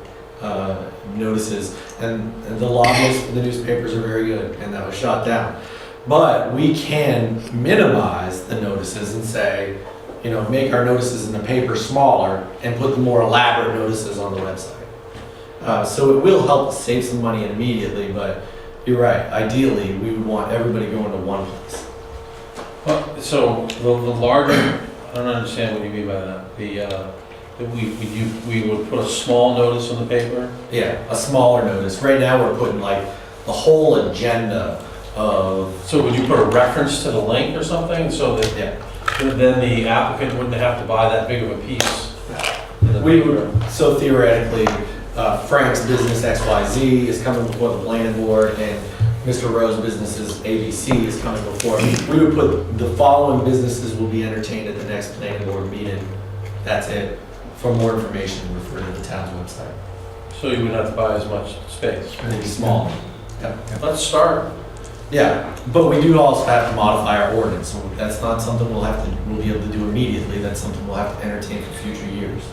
Speaker 3: notices. And the lobbyists for the newspapers are very good, and that was shot down. But we can minimize the notices and say, you know, make our notices in the paper smaller and put the more elaborate notices on the website. So it will help us save some money immediately, but you're right, ideally, we would want everybody going to one place.
Speaker 11: So the larger, I don't understand what you mean by that. We would put a small notice in the paper?
Speaker 3: Yeah, a smaller notice. Right now, we're putting like the whole agenda of,
Speaker 11: So would you put a reference to the link or something so that
Speaker 3: yeah.
Speaker 11: then the applicant wouldn't have to buy that big of a piece? in the
Speaker 3: We
Speaker 11: paper?
Speaker 3: would, so theoretically, Frank's business XYZ is coming before the planning board, and Mr. Rowe's business's ABC is coming before. We would put the following businesses will be entertained at the next planning board meeting. That's it. For more information, refer to the town's website.
Speaker 11: So you wouldn't have to buy as much space?
Speaker 3: Maybe small. Yep.
Speaker 11: Let's start.
Speaker 3: Yeah, but we do also have to modify our ordinance, so that's not something we'll be able to do immediately. That's something we'll have to entertain for future years.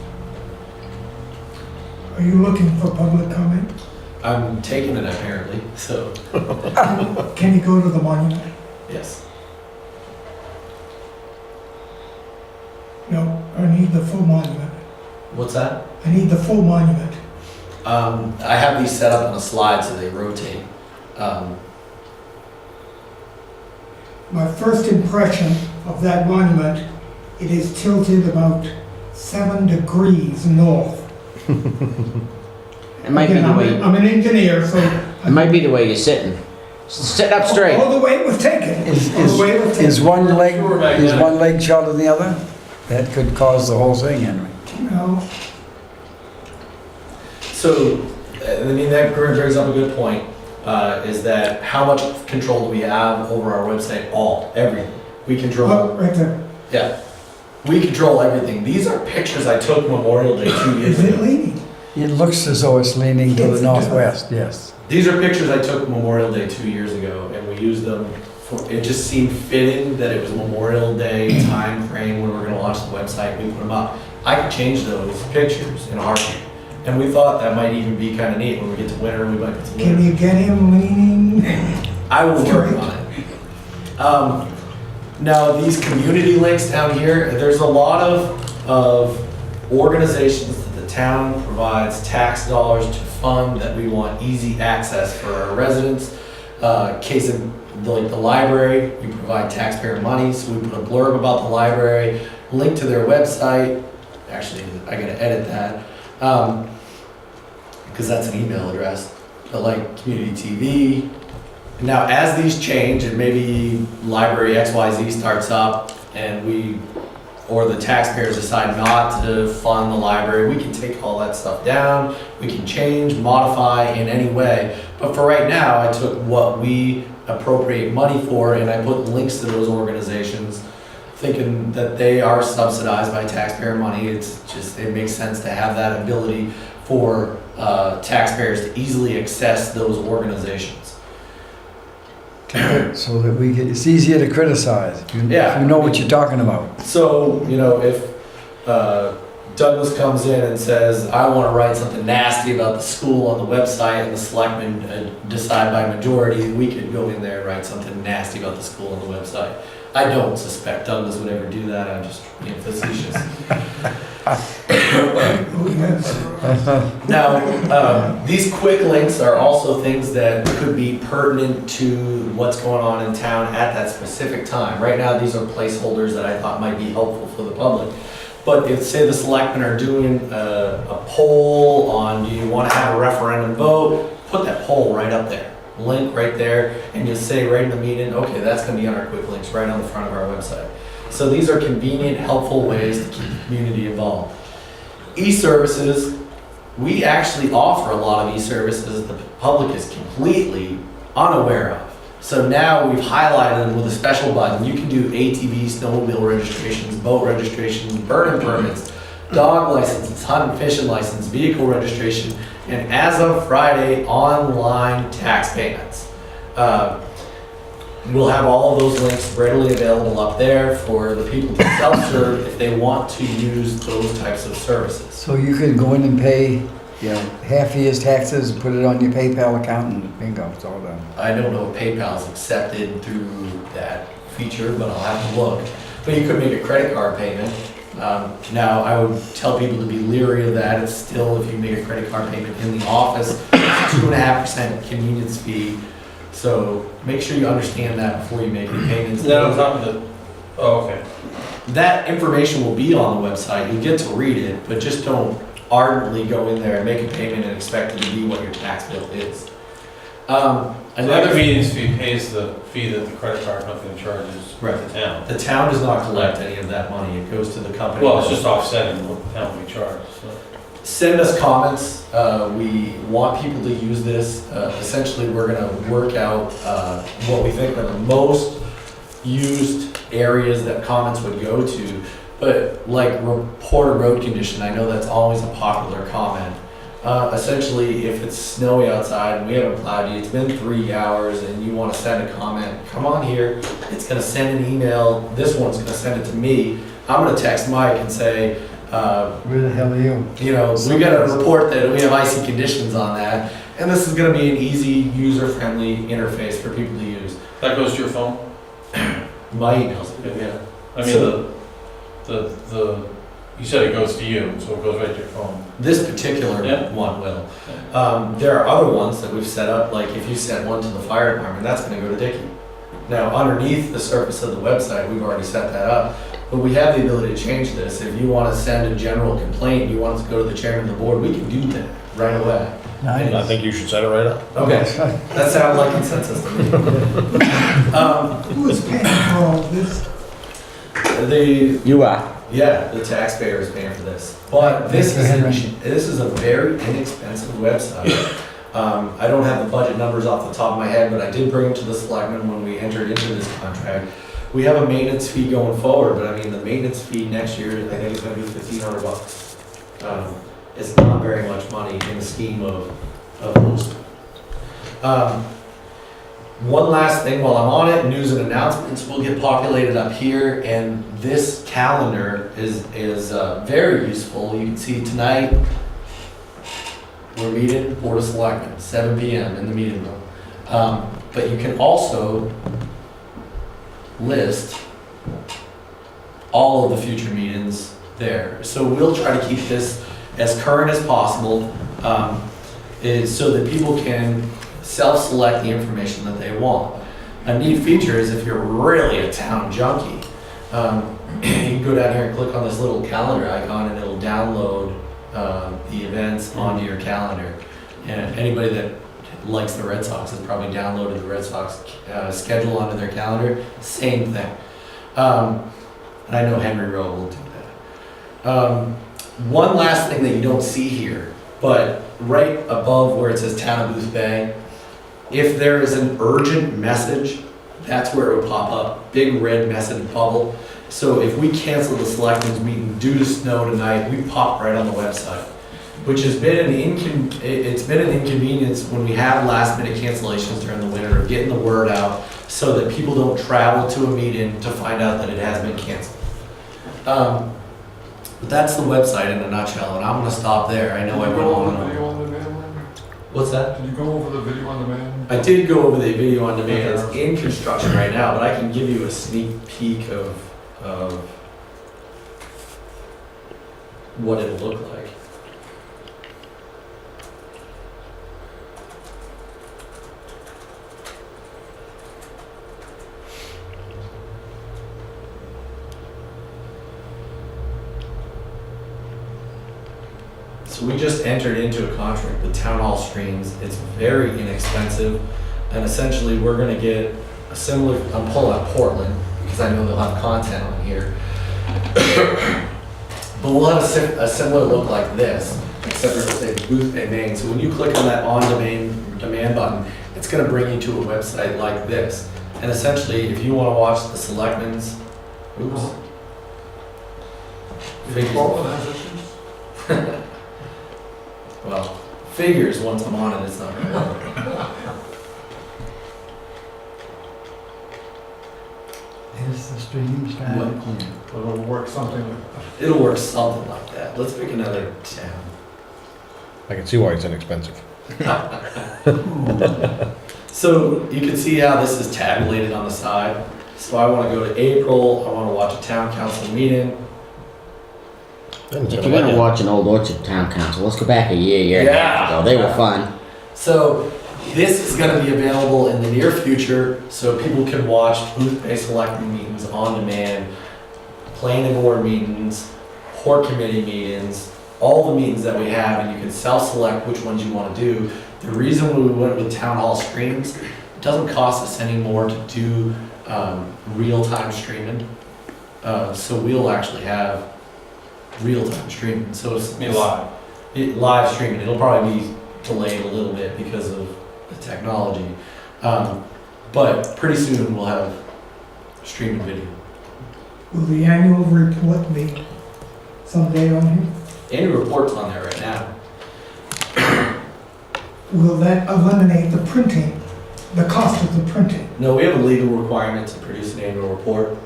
Speaker 10: Are you looking for public comment?
Speaker 3: I'm taking it apparently, so,
Speaker 10: Can you go to the monument?
Speaker 3: yes.
Speaker 10: No, I need the full monument.
Speaker 3: What's that?
Speaker 10: I need the full monument.
Speaker 3: I have these set up on a slide so they rotate.
Speaker 10: My first impression of that monument, it is tilted about 7 degrees north.
Speaker 1: It might be
Speaker 10: Again,
Speaker 1: the way,
Speaker 10: I'm an engineer, so.
Speaker 1: it might be the way you're sitting. Sit up straight.
Speaker 10: All the way it was taken. All the way it was
Speaker 4: Is
Speaker 10: taken.
Speaker 4: one leg,
Speaker 11: Sure, back
Speaker 4: is
Speaker 11: then.
Speaker 4: one leg shorter than the other? That could cause the whole thing, Henry.
Speaker 10: No,
Speaker 3: So, I mean, that brings up a good point, is that how much control do we have over our website? Everything. We
Speaker 10: oh,
Speaker 3: control,
Speaker 10: right there.
Speaker 3: yeah. We control everything. These are pictures I took Memorial Day 2 years
Speaker 10: Is it
Speaker 3: ago.
Speaker 10: leaning?
Speaker 4: It looks as though it's leaning to
Speaker 10: Yes,
Speaker 4: the
Speaker 10: it
Speaker 4: northwest, yes.
Speaker 3: These are pictures I took Memorial Day 2 years ago, and we used them for, it just seemed fitting that it was Memorial Day time frame when we're gonna launch the website, we put them up. I could change those pictures in a heartbeat, and we thought that might even be kinda neat when we get to winter, we might get to winter.
Speaker 10: Can you get him leaning?
Speaker 3: I will work on it. Now, these community links down here, there's a lot of organizations that the town provides tax dollars to fund that we want easy access for our residents. Case of, like the library, we provide taxpayer money, so we put a blurb about the library, link to their website. Actually, I gotta edit that, because that's an email address. But like community TV. Now, as these change, and maybe library XYZ starts up, and or the taxpayers decide not to fund the library, we can take all that stuff down, we can change, modify in any way. But for right now, I took what we appropriate money for, and I put links to those organizations, thinking that they are subsidized by taxpayer money. It's just, it makes sense to have that ability for taxpayers to easily access those organizations.
Speaker 4: So that it's easier to criticize.
Speaker 3: Yeah.
Speaker 4: You know what you're talking about.
Speaker 3: So, you know, if Douglas comes in and says, I want to write something nasty about the school on the website, and the selectmen decide by majority, we could go in there and write something nasty about the school on the website. I don't suspect Douglas would ever do that, I'm just being facetious. Now, these quick links are also things that could be pertinent to what's going on in town at that specific time. Right now, these are placeholders that I thought might be helpful for the public. But if, say, the selectmen are doing a poll on, do you want to have a referendum vote, put that poll right up there. Link right there, and just say right in the meeting, okay, that's going to be on our quick links right on the front of our website. So these are convenient, helpful ways to keep the community involved. E-services, we actually offer a lot of e-services the public is completely unaware of. So now we've highlighted them with a special button. You can do ATV, snowmobile registrations, boat registrations, burning permits, dog licenses, hunt and fishing license, vehicle registration, and as of Friday, online tax payments. We'll have all of those links readily available up there for the people to self-serve if they want to use those types of services.
Speaker 4: So you can go in and pay, half a year's taxes, put it on your PayPal account, and bingo, it's all done.
Speaker 3: I don't know if PayPal's accepted through that feature, but I'll have to look. But you could make a credit card payment. Now, I would tell people to be leery of that. It's still, if you make a credit card payment in the office, it's 2.5% convenience fee. So make sure you understand that before you make any payments.
Speaker 11: Is that on top of the, oh, okay.
Speaker 3: That information will be on the website. You get to read it, but just don't ardently go in there and make a payment and expect it to be what your tax bill is.
Speaker 11: Another convenience fee pays the fee that the credit card company charges
Speaker 3: Right.
Speaker 11: the town.
Speaker 3: The town does not collect any of that money. It goes to the company.
Speaker 11: Well, it's just offsetting what the town we charge, so.
Speaker 3: Send us comments. We want people to use this. Essentially, we're going to work out what we think are the most used areas that comments would go to. But like report a road condition, I know that's always a popular comment. Essentially, if it's snowy outside and we haven't plowed you, it's been 3 hours and you want to send a comment, come on here. It's going to send an email. This one's going to send it to me. I'm going to text Mike and say,
Speaker 4: Where the hell are you?
Speaker 3: we got to report that we have icy conditions on that. And this is going to be an easy, user-friendly interface for people to use.
Speaker 11: That goes to your phone?
Speaker 3: My emails, yeah.
Speaker 11: I mean, you said it goes to you, so it goes right to your phone.
Speaker 3: This particular
Speaker 11: Yeah.
Speaker 3: one will. There are other ones that we've set up, like if you send one to the fire department, that's gonna go to Dickie. Now, underneath the surface of the website, we've already set that up, but we have the ability to change this. If you wanna send a general complaint, you want it to go to the chairman of the board, we can do that right away.
Speaker 6: I think you should set it right up.
Speaker 3: Okay, that sounds like consensus to me.
Speaker 10: Who is paying for all this?
Speaker 1: You are.
Speaker 3: Yeah, the taxpayer is paying for this. But this is a very inexpensive website. I don't have the budget numbers off the top of my head, but I did bring them to the selectmen when we entered into this contract. We have a maintenance fee going forward, but I mean, the maintenance fee next year, I think it's gonna be $1,500. It's not very much money in the scheme of hosting. One last thing while I'm on it, news and announcements will get populated up here, and this calendar is very useful. You can see tonight, we're meeting Board of Selectmen, 7 p.m. in the meeting room. But you can also list all of the future meetings there. So we'll try to keep this as current as possible, so that people can self-select the information that they want. A neat feature is if you're really a town junkie, you can go down here and click on this little calendar icon and it'll download the events onto your calendar. And anybody that likes the Red Sox has probably downloaded the Red Sox schedule onto their calendar. Same thing. And I know Henry Rowe will do that. One last thing that you don't see here, but right above where it says Town of Boothbay, if there is an urgent message, that's where it would pop up, big red message bubble. So if we cancel the selectmen's meeting due to snow tonight, we pop right on the website, which has been it's been an inconvenience when we have last minute cancellations during the winter of getting the word out so that people don't travel to a meeting to find out that it has been canceled. But that's the website in a nutshell, and I'm gonna stop there. I know I went on and on. What's that?
Speaker 14: Did you go over the video on demand?
Speaker 3: I did go over the video on demand. It's in construction right now, but I can give you a sneak peek of what it'll look like. So we just entered into a contract with Town Hall Streams. It's very inexpensive, and essentially we're gonna get a similar, I'm pulling up Portland, because I know they'll have content on here. But we'll have a similar look like this, except for it'll say Boothbay Maine. So when you click on that demand button, it's gonna bring you to a website like this. And essentially, if you wanna watch the selectmen's,
Speaker 14: Portland has issues?
Speaker 3: Well, figures, once I'm on it, it's not gonna work.
Speaker 4: Is the stream starting?
Speaker 14: It'll work something.
Speaker 3: It'll work something like that. Let's pick another town.
Speaker 6: I can see why it's inexpensive.
Speaker 3: So you can see how this is tabulated on the side. So I want to go to April, I want to watch a town council meeting.
Speaker 6: Then it's
Speaker 1: If
Speaker 6: gonna
Speaker 1: you're
Speaker 6: let
Speaker 1: gonna
Speaker 6: you.
Speaker 1: watch an old Orchard Town Council, let's go back a year and a half
Speaker 3: Yeah.
Speaker 1: ago. They were fun.
Speaker 3: So this is going to be available in the near future, so people can watch Boothbay Selectmen meetings on demand, planning board meetings, port committee meetings, all the meetings that we have, and you can self-select which ones you want to do. The reason we went with town hall streams, it doesn't cost us any more to do real-time streaming. So we'll actually have real-time streaming. So it's live streaming. It'll probably be delayed a little bit because of the technology. But pretty soon we'll have streaming video.
Speaker 10: Will the annual report be someday on here?
Speaker 3: Annual report's on there right now.
Speaker 10: Will that eliminate the printing, the cost of the printing?
Speaker 3: No, we have a legal requirement to produce an annual report.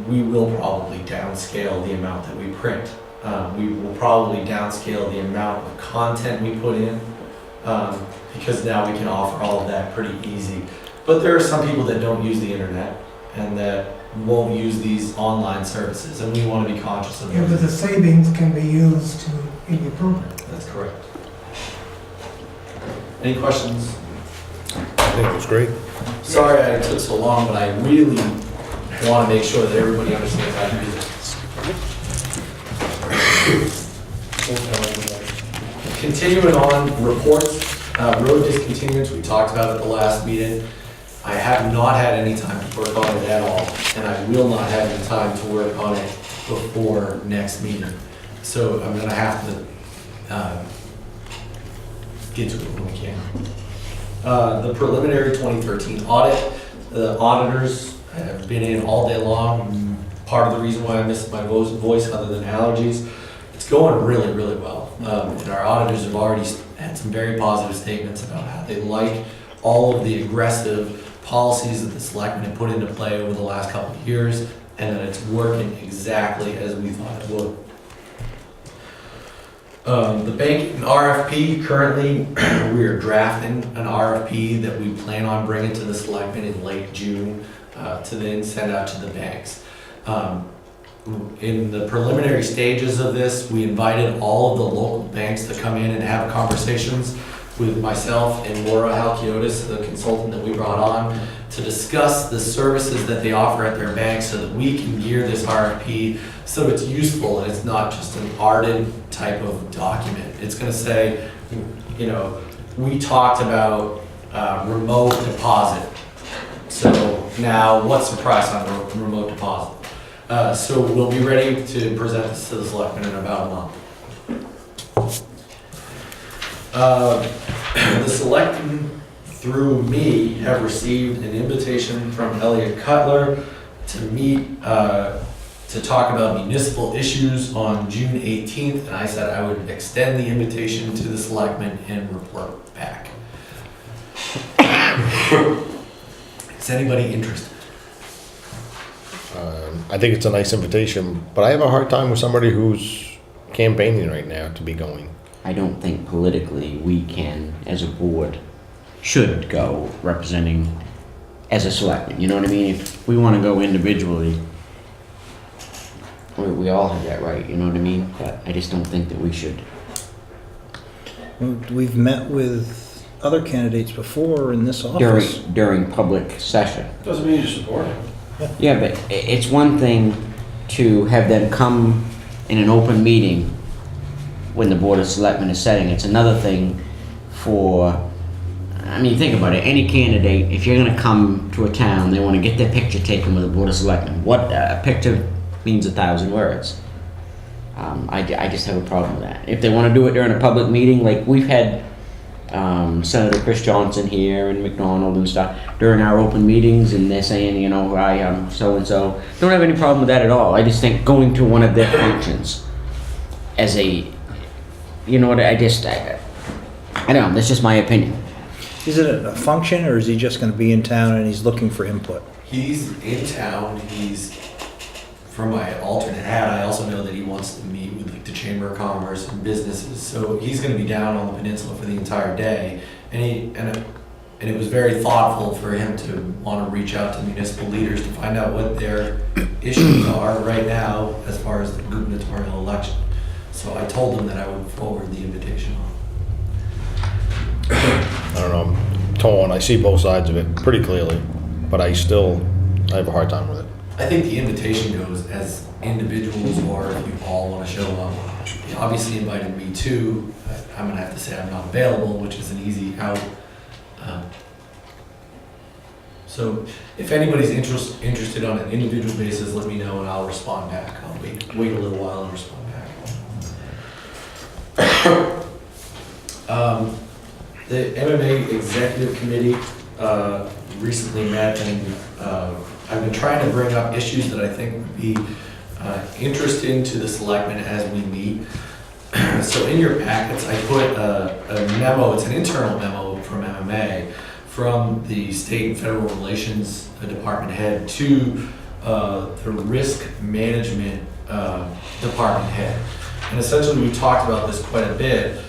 Speaker 3: We will probably downscale the amount that we print. We will probably downscale the amount of content we put in, because now we can offer all of that pretty easy. But there are some people that don't use the internet and that won't use these online services, and we want to be conscious of
Speaker 10: Yeah, but the
Speaker 3: those.
Speaker 10: savings can be used in your program.
Speaker 3: That's correct. Any questions?
Speaker 6: I think it was great.
Speaker 3: Sorry I took so long, but I really want to make sure that everybody understands how to use it. Continuing on, reports, road discontinuance, we talked about at the last meeting. I have not had any time to work on it at all, and I will not have any time to work on it before next meeting. So I'm gonna have to get to it when we can. The preliminary 2013 audit, the auditors have been in all day long. Part of the reason why I missed my voice other than allergies, it's going really, really well. And our auditors have already had some very positive statements about how they like all of the aggressive policies that the selectmen have put into play over the last couple of years, and that it's working exactly as we thought it would. The banking RFP, currently, we are drafting an RFP that we plan on bringing to the selectmen in late June to then send out to the banks. In the preliminary stages of this, we invited all of the local banks to come in and have conversations with myself and Laura Halkiotis, the consultant that we brought on, to discuss the services that they offer at their banks so that we can gear this RFP so it's useful and it's not just an ardent type of document. It's going to say, you know, we talked about remote deposit. So now what's the price on remote deposit? So we'll be ready to present this to the selectmen in about a month. The selectmen, through me, have received an invitation from Elliot Cutler to meet, to talk about municipal issues on June 18th, and I said I would extend the invitation to the selectmen and report back. Is anybody interested?
Speaker 6: I think it's a nice invitation, but I have a hard time with somebody who's campaigning right now to be going.
Speaker 1: I don't think politically we can, as a board, should go representing as a selectman. You know what I mean? If we want to go individually, we all have that right. You know what I mean? But I just don't think that we should.
Speaker 5: We've met with other candidates before in this office.
Speaker 1: During public session.
Speaker 11: Doesn't mean you support it.
Speaker 1: Yeah, but it's one thing to have them come in an open meeting when the Board of Selectmen is setting. It's another thing for, I mean, think about it. Any candidate, if you're going to come to a town, they want to get their picture taken with the Board of Selectmen. What a picture means 1,000 words. I just have a problem with that. If they want to do it during a public meeting, like we've had Senator Chris Johnson here and McDonald and stuff during our open meetings, and they're saying, you know, I am so-and-so. Don't have any problem with that at all. I just think going to one of their functions as a you know what, I don't know, that's just my opinion.
Speaker 5: Is it a function, or is he just gonna be in town and he's looking for input?
Speaker 3: He's in town, from my alternate hat, I also know that he wants to meet with like the Chamber of Commerce and businesses, so he's gonna be down on the peninsula for the entire day. And it was very thoughtful for him to wanna reach out to municipal leaders to find out what their issues are right now as far as the gubernatorial election. So I told him that I would forward the invitation on.
Speaker 6: I don't know, I'm torn, I see both sides of it pretty clearly, but I have a hard time with it.
Speaker 3: I think the invitation goes as individuals or if you all want to show up. He obviously invited me too. I'm going to have to say I'm not available, which is an easy out. So if anybody's interested on an individual basis, let me know and I'll respond back. I'll wait a little while and respond back. The MMA Executive Committee recently met and I've been trying to bring up issues that I think would be interesting to the selectmen as we meet. So in your packets, I put a memo, it's an internal memo from MMA, from the State and Federal Relations Department head to the Risk Management Department head. And essentially we talked about this quite a bit.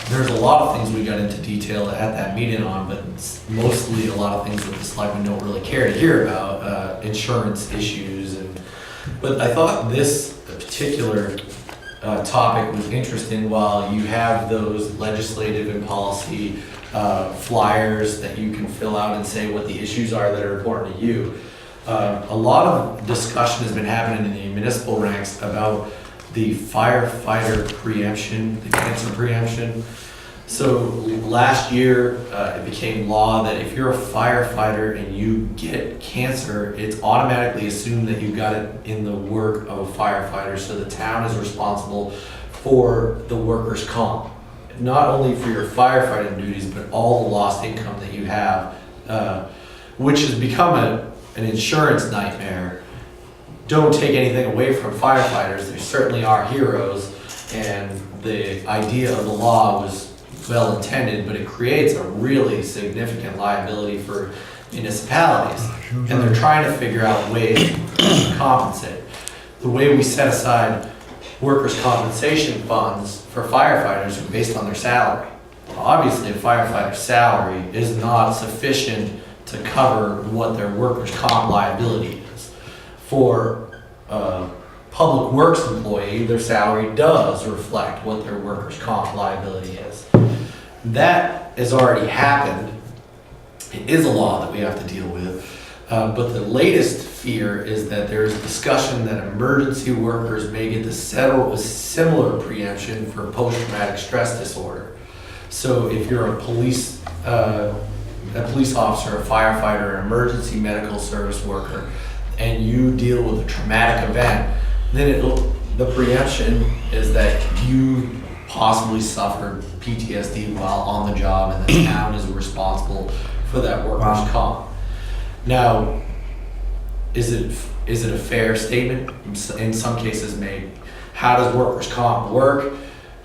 Speaker 3: There's a lot of things we got into detail at that meeting on, but it's mostly a lot of things that the selectmen don't really care to hear about, insurance issues. But I thought this particular topic was interesting. While you have those legislative and policy flyers that you can fill out and say what the issues are that are important to you, a lot of discussion has been happening in the municipal ranks about the firefighter preemption, the cancer preemption. So last year, it became law that if you're a firefighter and you get cancer, it's automatically assumed that you got it in the work of a firefighter. So the town is responsible for the workers' comp, not only for your firefighting duties, but all the lost income that you have, which has become an insurance nightmare. Don't take anything away from firefighters. They certainly are heroes, and the idea of the law was well intended, but it creates a really significant liability for municipalities. And they're trying to figure out ways to compensate. The way we set aside workers' compensation funds for firefighters are based on their salary. Obviously, a firefighter's salary is not sufficient to cover what their workers' comp liability is. For a public works employee, their salary does reflect what their workers' comp liability is. That has already happened. It is a law that we have to deal with. But the latest fear is that there is discussion that emergency workers may get the similar preemption for post-traumatic stress disorder. So if you're a police officer, a firefighter, an emergency medical service worker, and you deal with a traumatic event, then the preemption is that you possibly suffered PTSD while on the job, and the town is responsible for that workers' comp. Now, is it a fair statement? In some cases, maybe. How does workers' comp work?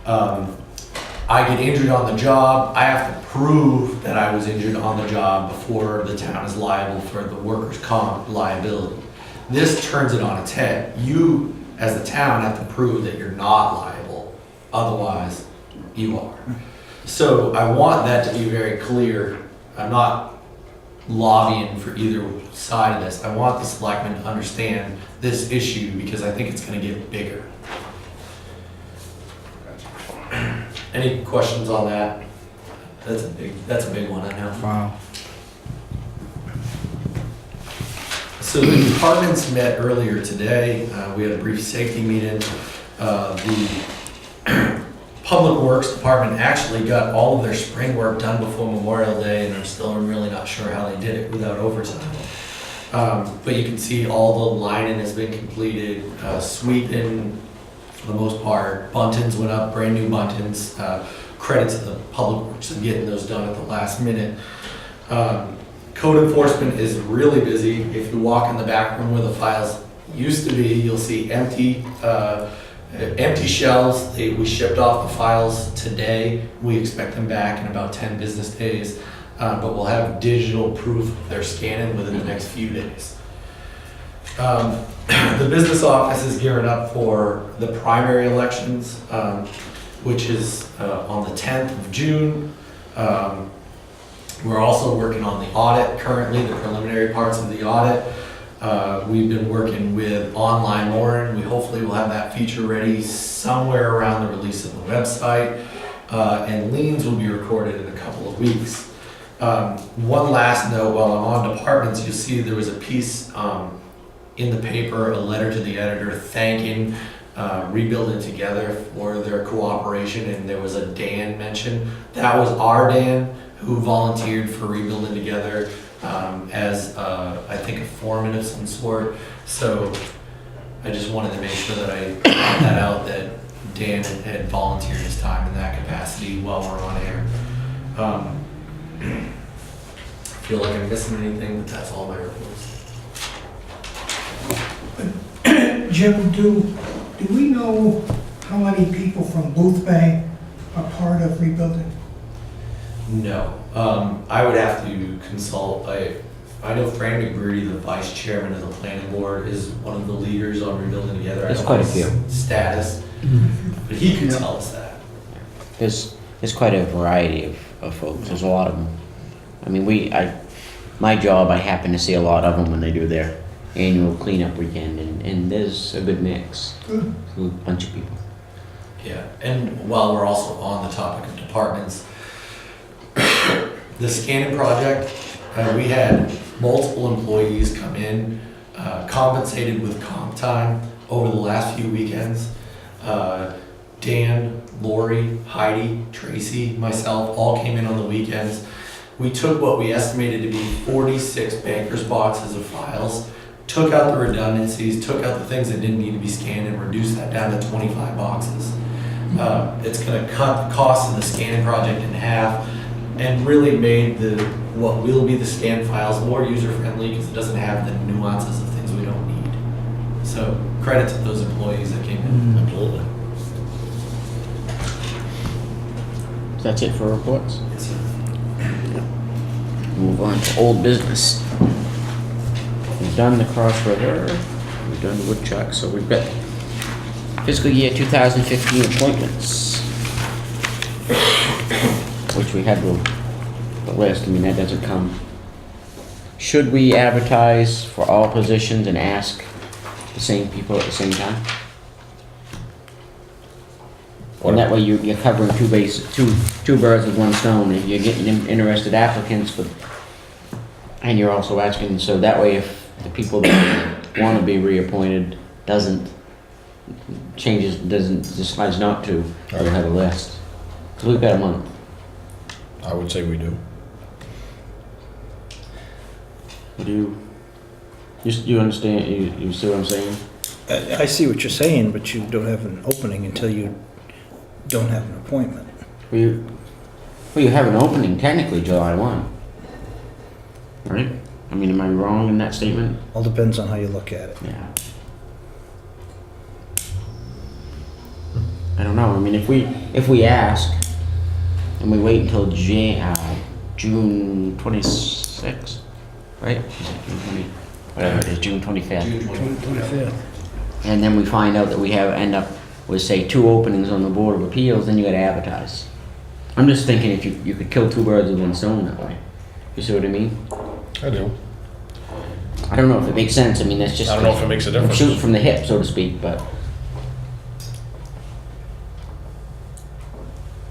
Speaker 3: I get injured on the job. I have to prove that I was injured on the job before the town is liable for the workers' comp liability. This turns it on its head. You, as the town, have to prove that you're not liable. Otherwise, you are. So I want that to be very clear. I'm not lobbying for either side of this. I want the selectmen to understand this issue because I think it's going to get bigger. Any questions on that? That's a big one, I know.
Speaker 4: Wow.
Speaker 3: So the departments met earlier today. We had a brief safety meeting. The Public Works Department actually got all of their spring work done before Memorial Day, and I'm still really not sure how they did it without overtime. But you can see all the lining has been completed, sweeping for the most part. Buntings went up, brand new buntings. Credit to the Public Works of getting those done at the last minute. Code enforcement is really busy. If you walk in the back room where the files used to be, you'll see empty. empty shelves. We shipped off the files today. We expect them back in about 10 business days, but we'll have digital proof of their scanning within the next few days. The business office is gearing up for the primary elections, which is on the 10th of June. We're also working on the audit currently, the preliminary parts of the audit. We've been working with online mooring. We hopefully will have that feature ready somewhere around the release of the website. And liens will be recorded in a couple of weeks. One last note, while I'm on departments, you'll see there was a piece in the paper, a letter to the editor thanking Rebuilding Together for their cooperation, and there was a Dan mentioned. That was our Dan who volunteered for Rebuilding Together as I think a foreman of some sort. So I just wanted to make sure that I put that out, that Dan had volunteered his time in that capacity while we're on air. Feel like I'm missing anything, but that's all my reports.
Speaker 10: Jim, do we know how many people from Boothbay are part of Rebuilding?
Speaker 3: No, I would have to consult. I know Fran McBurdy, the vice chairman of the planning board, is one of the leaders on Rebuilding Together.
Speaker 1: There's
Speaker 3: I know
Speaker 1: quite a
Speaker 3: his
Speaker 1: few.
Speaker 3: status, but he can tell us that.
Speaker 1: There's quite a variety of folks. There's a lot of them. I mean, my job, I happen to see a lot of them when they do their annual cleanup weekend, and there's a good mix.
Speaker 10: Good.
Speaker 1: A bunch of people.
Speaker 3: Yeah, and while we're also on the topic of departments, the scanning project, we had multiple employees come in, compensated with comp time over the last few weekends. Dan, Lori, Heidi, Tracy, myself, all came in on the weekends. We took what we estimated to be 46 banker's boxes of files, took out the redundancies, took out the things that didn't need to be scanned, and reduced that down to 25 boxes. It's going to cut the cost of the scanning project in half, and really made what will be the scan files more user-friendly because it doesn't have the nuances of things we don't need. So credit to those employees that came in.
Speaker 6: Absolutely.
Speaker 1: That's it for reports.
Speaker 3: Yes, sir.
Speaker 1: Move on to old business. We've done the Cross River, we've done the Woodchuck, so we've got fiscal year 2015 appointments, which we had the list. I mean, that doesn't come. Should we advertise for all positions and ask the same people at the same time? And that way you're covering two birds with one stone, and you're getting interested applicants, and you're also asking, so that way if the people that want to be reappointed decides not to, we'll have a list. Because we've got a month.
Speaker 6: I would say we do.
Speaker 1: You understand, you see what I'm saying?
Speaker 5: I see what you're saying, but you don't have an opening until you don't have an appointment.
Speaker 1: Well, you have an opening technically July 1. Right? I mean, am I wrong in that statement?
Speaker 5: All depends on how you look at it.
Speaker 1: Yeah. I don't know. I mean, if we ask and we wait until June 26th, right? Is it June 20? Whatever it is, June 25th.
Speaker 3: June
Speaker 12: 25th.
Speaker 1: And then we find out that we end up with, say, 2 openings on the Board of Appeals, then you gotta advertise. I'm just thinking if you could kill 2 birds with one stone that way. You see what I mean?
Speaker 6: I do.
Speaker 1: I don't know if it makes sense. I mean, that's just.
Speaker 6: I don't know if it makes a difference.
Speaker 1: Shoot from the hip, so to speak, but.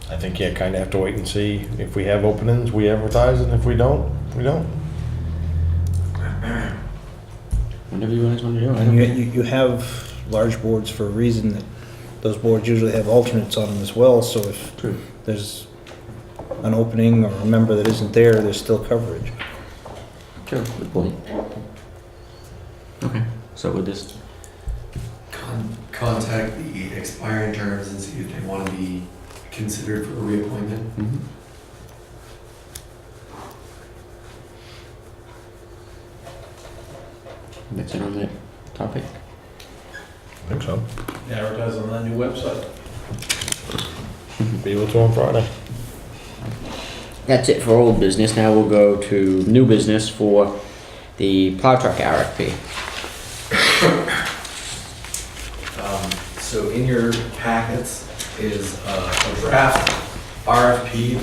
Speaker 6: I think you kind of have to wait and see. If we have openings, we advertise, and if we don't, we don't.
Speaker 1: Whatever you guys want to do. I
Speaker 5: And
Speaker 1: don't
Speaker 5: you have large boards for a reason, that those boards usually have alternates on them as well, so if
Speaker 1: True.
Speaker 5: there's an opening or a member that isn't there, there's still coverage.
Speaker 1: True, good point. Okay, so with this,
Speaker 3: Contact the expiring terms and see if they want to be considered for a reappointment.
Speaker 1: that's it on that topic.
Speaker 6: I think think so.
Speaker 14: Advertise on that new website.
Speaker 6: Be able to on Friday.
Speaker 1: That's it for old business. Now we'll go to new business for the plow truck RFP.
Speaker 3: So in your packets is a draft RFP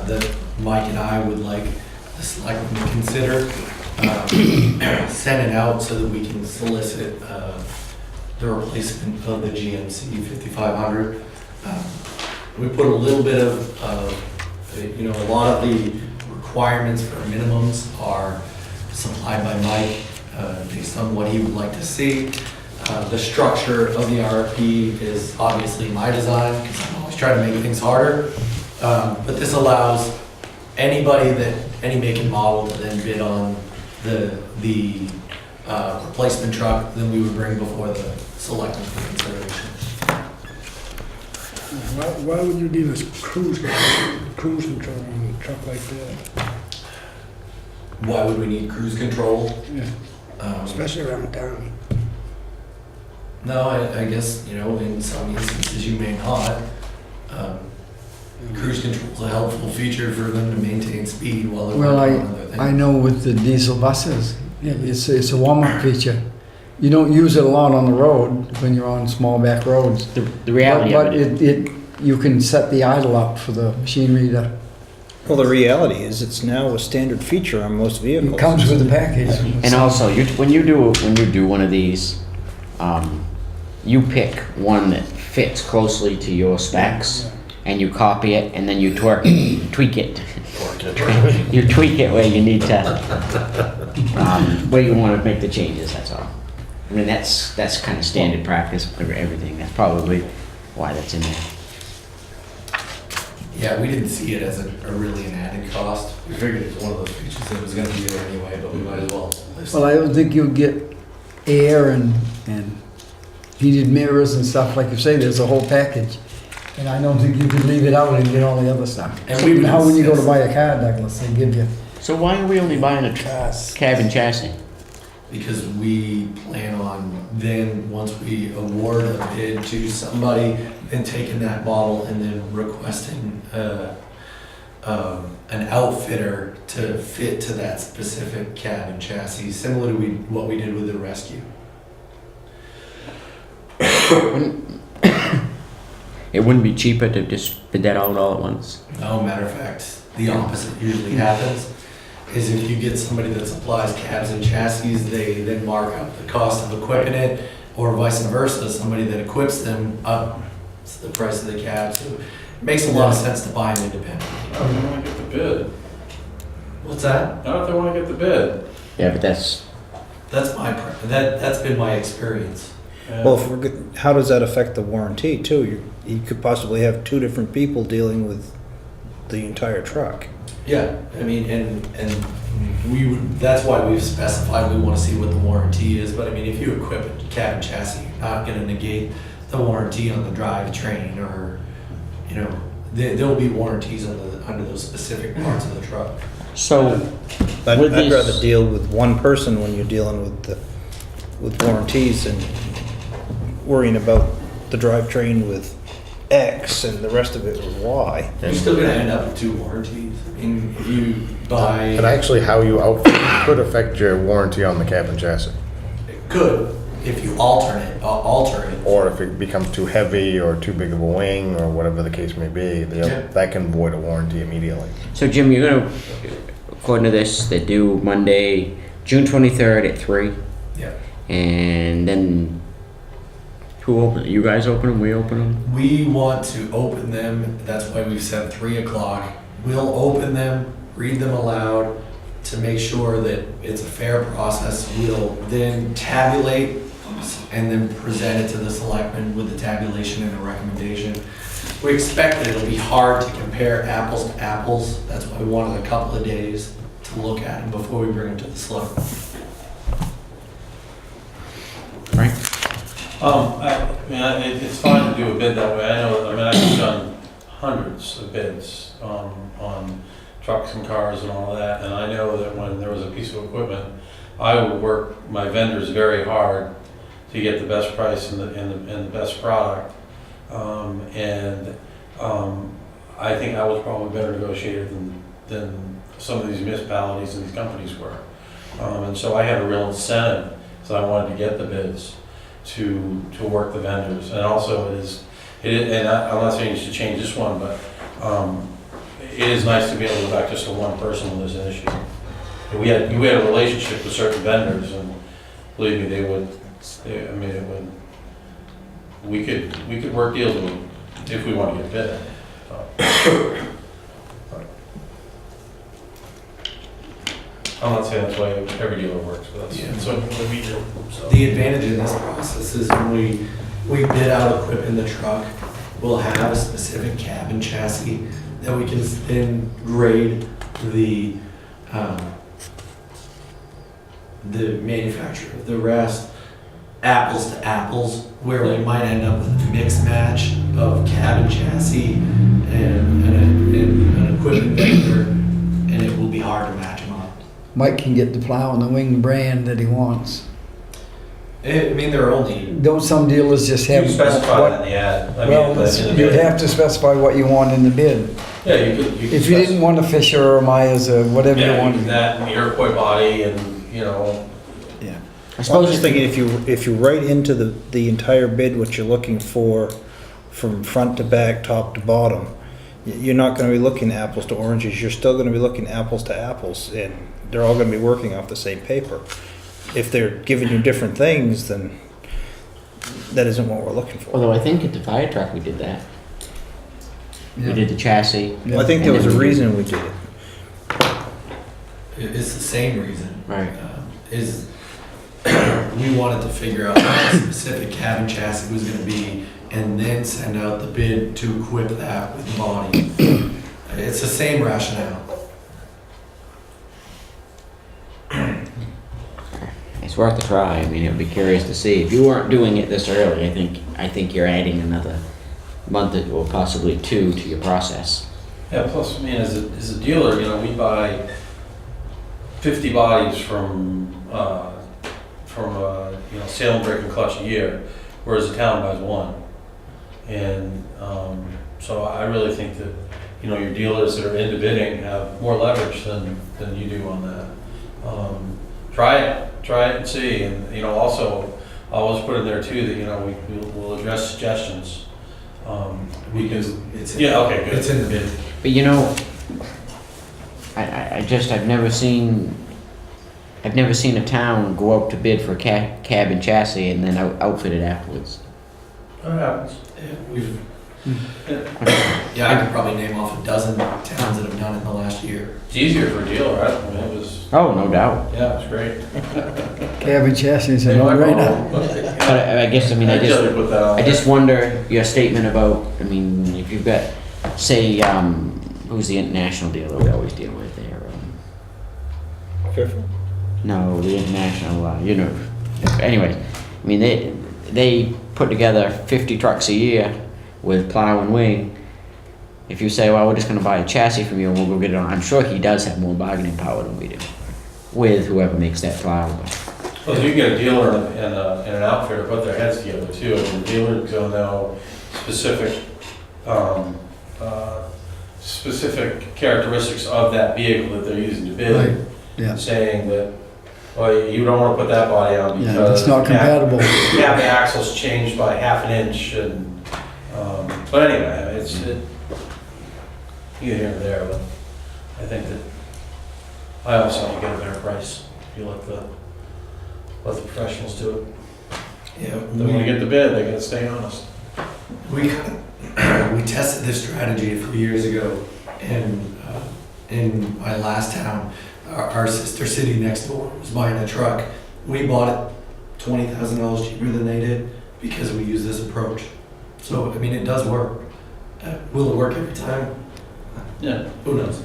Speaker 3: that Mike and I would like the selectmen to consider. Send it out so that we can solicit the replacement of the GMC 5500. We put a little bit of, a lot of the requirements for minimums are supplied by Mike based on what he would like to see. The structure of the RFP is obviously my design because I'm always trying to make things harder. But this allows anybody any make and model to then bid on the replacement truck, then we would bring before the selectmen for consideration.
Speaker 12: Why would you need a cruise control on a truck like that?
Speaker 3: Why would we need cruise control?
Speaker 12: Yeah, especially around town.
Speaker 3: No, I guess, in some instances you may not. Cruise control is a helpful feature for them to maintain speed while they're
Speaker 4: Well,
Speaker 3: working on other things.
Speaker 4: I know with the diesel buses, it's a warm-up feature. You don't use it a lot on the road when you're on small back roads.
Speaker 1: The reality of
Speaker 4: But
Speaker 1: it,
Speaker 4: you can set the idle up for the machinery to,
Speaker 5: Well, the reality is it's now a standard feature on most vehicles.
Speaker 4: it comes with the package.
Speaker 1: and also when you do one of these, you pick one that fits closely to your specs, and you copy it, and then you tweak it. You tweak it where you need to, where you want to make the changes. That's all. I mean, that's kind of standard practice for everything. That's probably why that's in there.
Speaker 3: Yeah, we didn't see it as a really an added cost. We figured it was one of those features that was gonna be there anyway, but we might as well list
Speaker 4: Well, I don't think you'll get air and heated mirrors and stuff, like you say, there's a whole package. And I don't think you could leave it out and get all the other stuff.
Speaker 3: And we would
Speaker 4: Now, when you go to
Speaker 3: insist-
Speaker 4: buy a car, Douglas, they give you
Speaker 1: So why are we only buying a cab and chassis?
Speaker 3: because we plan on then, once we award a bid to somebody, then taking that model and then requesting an outfitter to fit to that specific cab and chassis, similar to what we did with the rescue.
Speaker 1: It wouldn't be cheaper to just bid that out all at once.
Speaker 3: No, matter of fact, the opposite usually happens, is if you get somebody that supplies cabs and chassis, they then mark up the cost of equipping it, or vice versa, somebody that equips them up the price of the cab. So it makes a lot of sense to buy them independently.
Speaker 14: Not if they want to get the bid.
Speaker 3: What's that?
Speaker 14: Not if they want to get the bid.
Speaker 1: Yeah, but that's
Speaker 3: That's been my experience.
Speaker 5: Well, if we're good, how does that affect the warranty too? You could possibly have two different people dealing with the entire truck.
Speaker 3: Yeah, I mean, and we would, that's why we've specified we want to see what the warranty is, but I mean, if you equip a cab and chassis, you're not gonna negate the warranty on the drivetrain, or, there'll be warranties under those specific parts of the truck.
Speaker 1: so.
Speaker 5: I'd
Speaker 1: With this-
Speaker 5: rather deal with one person when you're dealing with warranties and worrying about the drivetrain with X and the rest of it with Y.
Speaker 3: You're still gonna end up with two warranties. I mean, if you buy,
Speaker 6: And actually, how you outfit could affect your warranty on the cab and chassis.
Speaker 3: it could, if you alter it.
Speaker 6: Or if it becomes too heavy or too big of a wing or whatever the case may be,
Speaker 3: Yeah.
Speaker 6: that can void a warranty immediately.
Speaker 1: So Jim, you're gonna, according to this, they do Monday, June 23rd at 3,
Speaker 3: Yeah.
Speaker 1: and then who open? You guys open them? We open them?
Speaker 3: We want to open them, that's why we've said 3 o'clock. We'll open them, read them aloud to make sure that it's a fair process. We'll then tabulate and then present it to the selectmen with the tabulation and a recommendation. We expect that it'll be hard to compare apples to apples. That's why we wanted a couple of days to look at them before we bring them to the selectmen.
Speaker 1: Right?
Speaker 14: It's fine to do a bid that way. I've done hundreds of bids on trucks and cars and all of that, and I know that when there was a piece of equipment, I would work my vendors very hard to get the best price and the best product. I think I was probably better negotiator than some of these municipalities and these companies were. And so I had a real incentive, so I wanted to get the bids to work the vendors. And also it is, and I'm not saying you should change this one, but it is nice to be able to go back just to one person when there's an issue. And we had a relationship with certain vendors, and believe me, we could work deals with them if we want to get bid. I'm not saying that's why every dealer works, but that's what we do. So.
Speaker 15: The advantage in this process is when we bid out equipment in the truck, we'll have a specific cab and chassis that we can then grade the manufacturer. The rest, apples to apples, where we might end up with a mixed match of cab and chassis and an equipment vendor, and it will be hard to match them up.
Speaker 4: Mike can get the plow and the wing brand that he wants.
Speaker 15: I mean, there are only...
Speaker 4: Don't some dealers just have...
Speaker 14: You specify that in the ad.
Speaker 4: You'd have to specify what you want in the bid.
Speaker 14: Yeah, you could
Speaker 4: If you didn't want a Fisher or Myers or whatever you wanted.
Speaker 14: that and the Iroquois body and, you know.
Speaker 4: Yeah.
Speaker 5: I was just thinking if you write into the entire bid what you're looking for from front to back, top to bottom, you're not going to be looking apples to oranges. You're still going to be looking apples to apples, and they're all going to be working off the same paper. If they're giving you different things, then that isn't what we're looking for.
Speaker 1: Although I think at the fire truck we did that. We did the chassis.
Speaker 5: Well, I think there was a reason we did it.
Speaker 15: It's the same reason.
Speaker 1: Right.
Speaker 15: Is we wanted to figure out what the specific cab and chassis was going to be, and then send out the bid to equip that with the body. It's the same rationale.
Speaker 1: It's worth a try. I mean, it would be curious to see. If you weren't doing it this early, I think you're adding another month or possibly 2 to your process.
Speaker 14: Yeah, plus, I mean, as a dealer, you know, we buy 50 bodies from Salem Brake and Clutch a year, whereas the town buys 1. And so I really think that, you know, your dealers that are into bidding have more leverage than you do on that. Try it and see. And, you know, also, I always put in there too that, you know, we'll address suggestions.
Speaker 15: Because it's
Speaker 14: okay, good.
Speaker 15: It's in the bid.
Speaker 1: But you know, I've never seen a town go out to bid for a cab and chassis and then outfit it afterwards.
Speaker 14: That happens.
Speaker 15: Yeah, I could probably name off a dozen towns that have done it in the last year.
Speaker 14: It's easier for a dealer, right? I mean, it was.
Speaker 1: Oh, no doubt.
Speaker 14: Yeah, it's great.
Speaker 4: Cab and chassis is a no-brainer.
Speaker 1: But I guess, I mean, I just wonder your statement about, I mean, if you've got, say, who's the international dealer we always deal with there?
Speaker 5: Fairfield?
Speaker 1: No, the international, you know. Anyway, I mean, they put together 50 trucks a year with plow and wing. If you say, well, we're just going to buy a chassis from you and we'll go get it on, I'm sure he does have more bargaining power than we do with whoever makes that plow.
Speaker 14: Well, you can get a dealer and an outfitter put their heads together too. And the dealer's going to know specific characteristics of that vehicle that they're using to bid.
Speaker 4: Right. Yeah.
Speaker 14: Saying that, well, you don't want to put that body on because
Speaker 4: Yeah, it's not compatible.
Speaker 14: Yeah, the axle's changed by half an inch, and but anyway, it's either here or there. But I think that I also think you get a better price if you let the professionals do it.
Speaker 15: Yeah,
Speaker 14: They want to get the bid, they got to stay honest.
Speaker 15: we tested this strategy a few years ago, and in my last town, our sister city next door was buying a truck. We bought it $20,000 cheaper than they did because we use this approach. So, I mean, it does work. Will it work every time?
Speaker 14: Yeah.
Speaker 15: Who knows?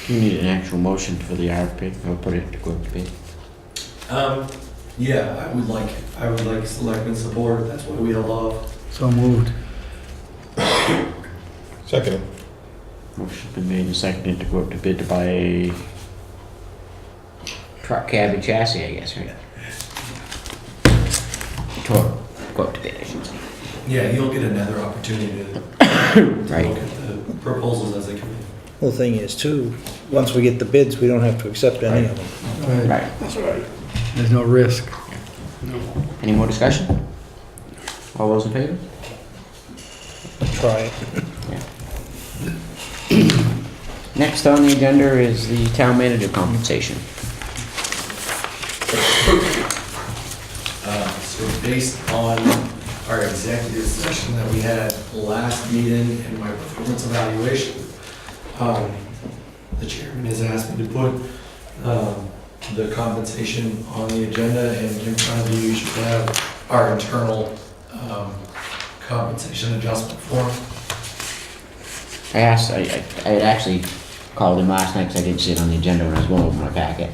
Speaker 1: Do you need an actual motion for the RFP? I'll put it to go to bid.
Speaker 15: Yeah, I would like selectmen support. That's what we held off.
Speaker 4: So moved.
Speaker 6: Second.
Speaker 1: Motion's been made and seconded to go up to bid to buy a truck, cab, and chassis, I guess, right? Total, go up to bid, I should say.
Speaker 15: Yeah, you'll get another opportunity to
Speaker 1: Right.
Speaker 15: look at the proposals as they come in.
Speaker 5: Well, the thing is too, once we get the bids, we don't have to accept any of them.
Speaker 1: Right.
Speaker 4: There's no risk.
Speaker 1: Any more discussion? All those in favor?
Speaker 5: Try it.
Speaker 1: Next on the agenda is the town manager compensation.
Speaker 15: So based on our executive session that we had last meeting and my performance evaluation, the chairman has asked me to put the compensation on the agenda, and in front of you, you should have our internal compensation adjustment form.
Speaker 1: I asked, I had actually called him last night because I didn't see it on the agenda when I was going over my packet.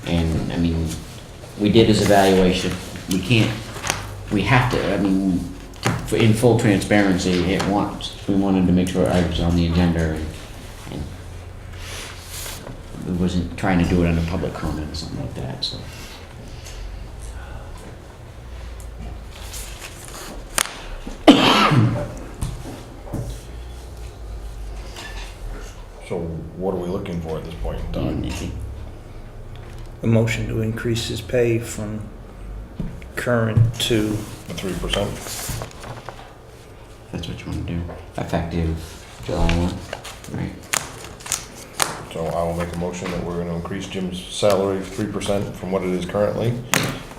Speaker 1: And, I mean, we did his evaluation. We can't, we have to, I mean, in full transparency, we wanted to make sure I was on the agenda and we wasn't trying to do it under public comment or something like that, so.
Speaker 6: So what are we looking for at this point in time?
Speaker 5: A motion to increase his pay from current to
Speaker 6: The 3%?
Speaker 1: That's what you want to do. Effective July 1, right?
Speaker 6: So I will make a motion that we're gonna increase Jim's salary 3% from what it is currently,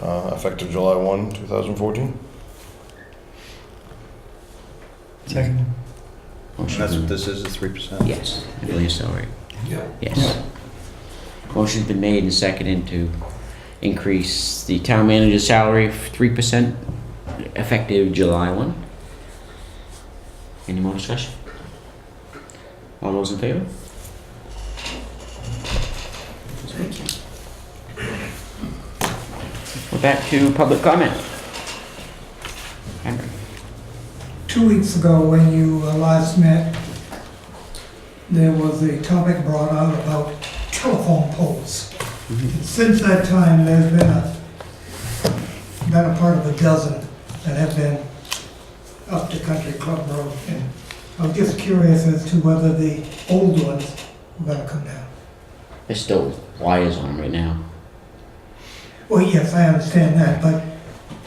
Speaker 6: effective July 1, 2014.
Speaker 4: Second.
Speaker 1: Motion
Speaker 5: that's
Speaker 1: been-
Speaker 5: what this is 3%?
Speaker 1: Yes, I believe so, right?
Speaker 15: Yep.
Speaker 1: Yes. Motion's been made and seconded to increase the town manager's salary 3% effective July 1. Any more discussion? All those in favor? Thank you. We're back to public comment. Henry.
Speaker 10: 2 weeks ago, when you last met, there was a topic brought out about telephone poles. And since that time, there's been a part of a dozen that have been up to Country Club Road. And I was just curious as to whether the old ones were gonna come down.
Speaker 1: There's still wires on them right now.
Speaker 10: Well, yes, I understand that, but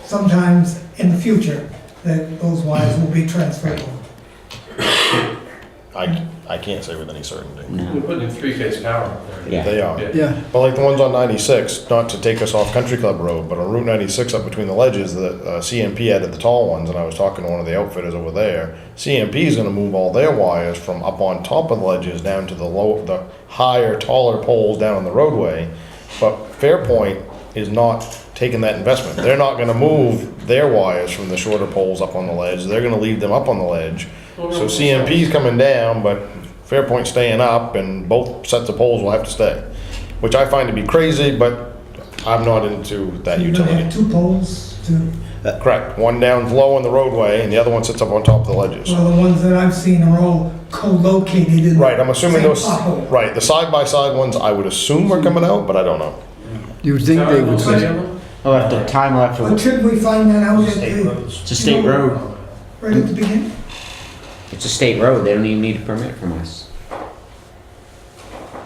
Speaker 10: sometimes in the future, that those wires will be transferred over.
Speaker 6: I can't say with any certainty.
Speaker 14: We're
Speaker 1: No.
Speaker 14: putting in three-phase power up there.
Speaker 1: Yeah.
Speaker 6: They are.
Speaker 4: Yeah.
Speaker 6: But like the ones on 96, not to take us off Country Club Road, but on Route 96 up between the ledges, the CMP added the tall ones, and I was talking to one of the outfitters over there. CMP is gonna move all their wires from up on top of the ledges down to the higher, taller poles down on the roadway. But Fairpoint is not taking that investment. They're not gonna move their wires from the shorter poles up on the ledge. They're gonna leave them up on the ledge. So CMP's coming down, but Fairpoint's staying up, and both sets of poles will have to stay, which I find to be crazy, but I'm not into that
Speaker 10: You're gonna
Speaker 6: utility.
Speaker 10: have two poles to,
Speaker 6: Correct. One down low on the roadway, and the other one sits up on top of the ledges.
Speaker 10: well, the ones that I've seen are all co-located in.
Speaker 6: Right, I'm assuming
Speaker 10: same
Speaker 6: those,
Speaker 10: pothole.
Speaker 6: right, the side-by-side ones, I would assume are coming out, but I don't know.
Speaker 4: You would think they would say,
Speaker 1: Oh, after time left
Speaker 10: But
Speaker 1: for,
Speaker 10: shouldn't we find that out at
Speaker 14: State
Speaker 10: the,
Speaker 14: roads.
Speaker 1: it's a state road.
Speaker 10: right at the beginning?
Speaker 1: It's a state road. They don't even need a permit from us.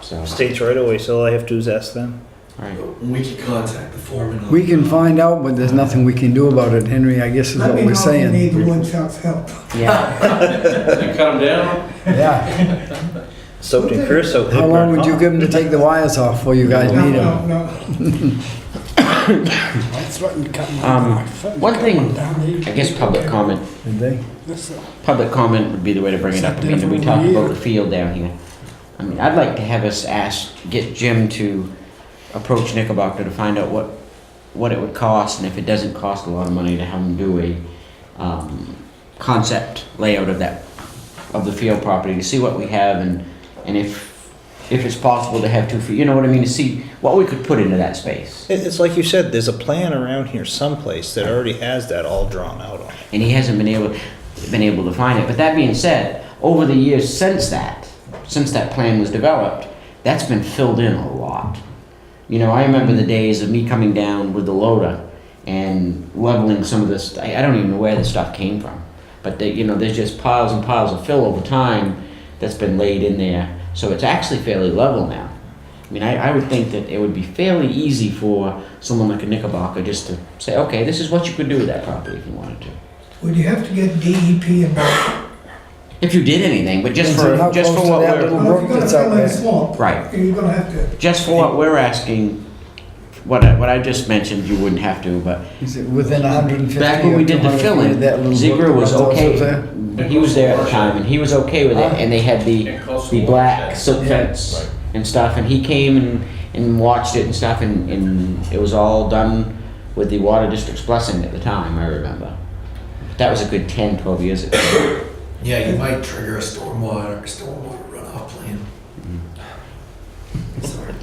Speaker 1: So,
Speaker 5: States right away, so all I have to do is ask them.
Speaker 1: right.
Speaker 15: We can contact the foreman.
Speaker 4: we can find out, but there's nothing we can do about it, Henry, I guess is
Speaker 10: Let
Speaker 4: what
Speaker 10: me
Speaker 4: we're
Speaker 10: know if you
Speaker 4: saying.
Speaker 10: need the woodchuck's help.
Speaker 1: Yeah.
Speaker 14: You cut them down?
Speaker 4: Yeah.
Speaker 5: Soaked in creosote.
Speaker 4: How long would you give them to take the wires off before you guys
Speaker 10: No,
Speaker 4: need them?
Speaker 10: no, no.
Speaker 12: I threatened cutting
Speaker 1: One thing, I guess public comment.
Speaker 4: Did they?
Speaker 1: Public comment would be the way to bring it up. I mean, we talked about the field down here. I mean, I'd like to have us get Jim to approach Knickerbocker to find out what it would cost, and if it doesn't cost a lot of money, to have him do a concept layout of the field property, to see what we have, and if it's possible to have 2 feet, you know what I mean, to see what we could put into that space.
Speaker 5: It's like you said, there's a plan around here someplace that already has that all drawn out on it.
Speaker 1: And he hasn't been able to find it. But that being said, over the years since that plan was developed, that's been filled in a lot. You know, I remember the days of me coming down with the loader and leveling some of this. I don't even know where the stuff came from, but you know, there's just piles and piles of fill over time that's been laid in there. So it's actually fairly level now. I mean, I would think that it would be fairly easy for someone like a Knickerbocker just to say, okay, this is what you could do with that property if you wanted to.
Speaker 10: Would you have to get DEP involved?
Speaker 1: If you did anything, but just
Speaker 4: And so how
Speaker 1: for
Speaker 4: close to
Speaker 1: what
Speaker 4: that
Speaker 1: we're
Speaker 4: little
Speaker 10: Well,
Speaker 4: brook
Speaker 10: if you're
Speaker 4: that's
Speaker 10: gonna
Speaker 4: out
Speaker 10: fill in a
Speaker 4: there?
Speaker 10: swamp,
Speaker 1: right,
Speaker 10: you're gonna have to.
Speaker 1: just for what we're asking, what I just mentioned, you wouldn't have to, but
Speaker 4: Is it within 150?
Speaker 1: back when we
Speaker 4: or
Speaker 1: did the
Speaker 4: 200 feet
Speaker 1: filling,
Speaker 4: of that little brook
Speaker 1: Ziegler was
Speaker 4: that runs
Speaker 1: okay.
Speaker 4: there?
Speaker 1: He was there at the time, and he was okay with it, and they had
Speaker 3: It costs
Speaker 1: the
Speaker 3: a
Speaker 1: black
Speaker 3: watershed.
Speaker 1: silk fence and stuff, and he came and watched it and stuff, and it was all done with the water district's blessing at the time, I remember. That was a good 10, 12 years ago.
Speaker 15: Yeah, you might trigger a stormwater runoff plan. Sorry.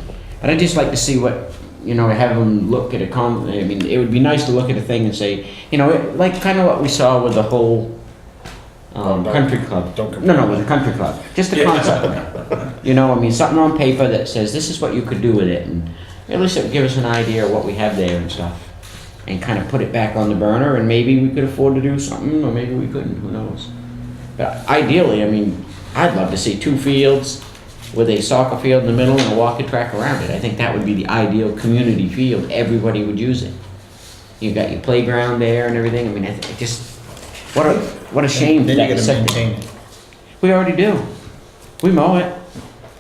Speaker 1: But I'd just like to see what, you know, have them look at I mean, it would be nice to look at a thing and say, you know, like kind of what we saw with the whole country club. No, with the country club. Just the concept of it. You know, I mean, something on paper that says this is what you could do with it, and at least it would give us an idea of what we have there and stuff. And kind of put it back on the burner, and maybe we could afford to do something, or maybe we couldn't, who knows. But ideally, I mean, I'd love to see 2 fields with a soccer field in the middle and a walking track around it. I think that would be the ideal community field. Everybody would use it. You got your playground there and everything. I mean, it just, what a shame.
Speaker 5: Then
Speaker 1: that
Speaker 5: you gotta
Speaker 1: second-
Speaker 5: maintain it.
Speaker 1: We already do. We mow it.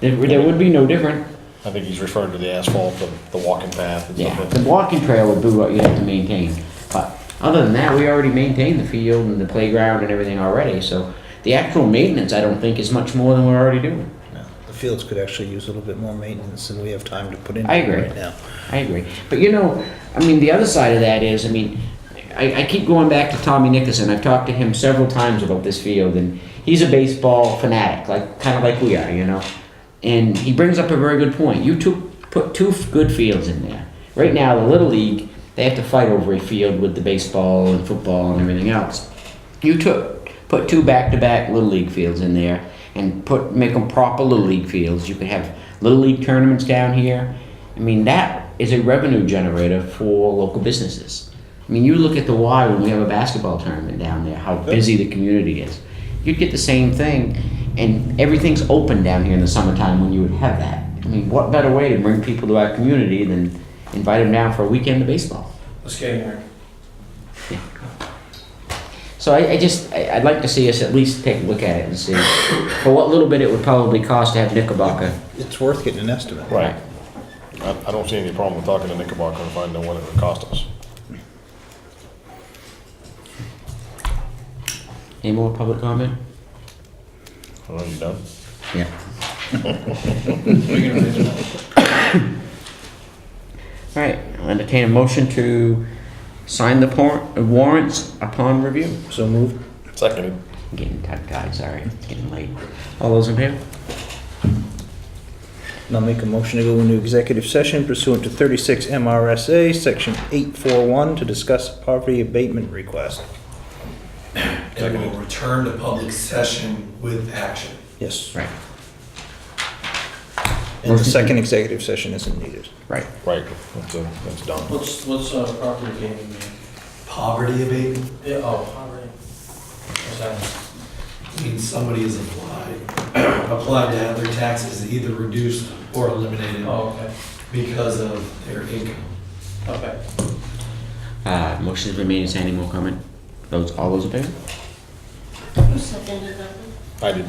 Speaker 1: There would be no different.
Speaker 6: I think he's referring to the asphalt, the walking path and
Speaker 1: Yeah,
Speaker 6: stuff.
Speaker 1: the walking trail would be what you have to maintain. But other than that, we already maintain the field and the playground and everything already. So the actual maintenance, I don't think, is much more than we're already doing.
Speaker 5: No, the fields could actually use a little bit more maintenance than we have time to put into
Speaker 1: I
Speaker 5: it
Speaker 1: agree.
Speaker 5: right now.
Speaker 1: I agree. But you know, I mean, the other side of that is, I mean, I keep going back to Tommy Nickerson. I've talked to him several times about this field, and he's a baseball fanatic, kind of like we are, you know. And he brings up a very good point. You put 2 good fields in there. Right now, the Little League, they have to fight over a field with the baseball and football and everything else. You put 2 back-to-back Little League fields in there and make them proper Little League fields. You could have Little League tournaments down here. I mean, that is a revenue generator for local businesses. I mean, you look at the Y when we have a basketball tournament down there, how busy the community is. You'd get the same thing, and everything's open down here in the summertime when you would have that. I mean, what better way to bring people to our community than invite them down for a weekend of baseball?
Speaker 14: The skating rink.
Speaker 1: So I'd like to see us at least take a look at it and see for what little bit it would probably cost to have Knickerbocker.
Speaker 5: It's worth getting an estimate.
Speaker 6: Right. I don't see any problem with talking to Knickerbocker and finding out what it would cost us.
Speaker 1: Any more public comment?
Speaker 6: Are you done?
Speaker 1: Yeah. All right, I'll entertain a motion to sign the warrants upon review.
Speaker 5: So moved.
Speaker 6: Seconded.
Speaker 1: I'm getting tongue-tied, sorry, it's getting late. All those in favor?
Speaker 5: And I'll make a motion to go into executive session pursuant to 36 MRSA, Section 841, to discuss a poverty abatement request.
Speaker 15: And we'll return to public session with action.
Speaker 5: Yes.
Speaker 1: Right.
Speaker 5: And the second executive session isn't needed.
Speaker 1: Right.
Speaker 6: Right, that's done.
Speaker 14: What's property gain mean?
Speaker 15: Poverty abatement
Speaker 14: Yeah, poverty. What's that?
Speaker 15: means somebody has applied to have their taxes either reduced or eliminated
Speaker 14: Oh, okay.
Speaker 15: because of their income.
Speaker 14: Okay.
Speaker 1: Motion has been made, is there any more comment? All those in favor?
Speaker 7: Who seconded that?
Speaker 6: I did.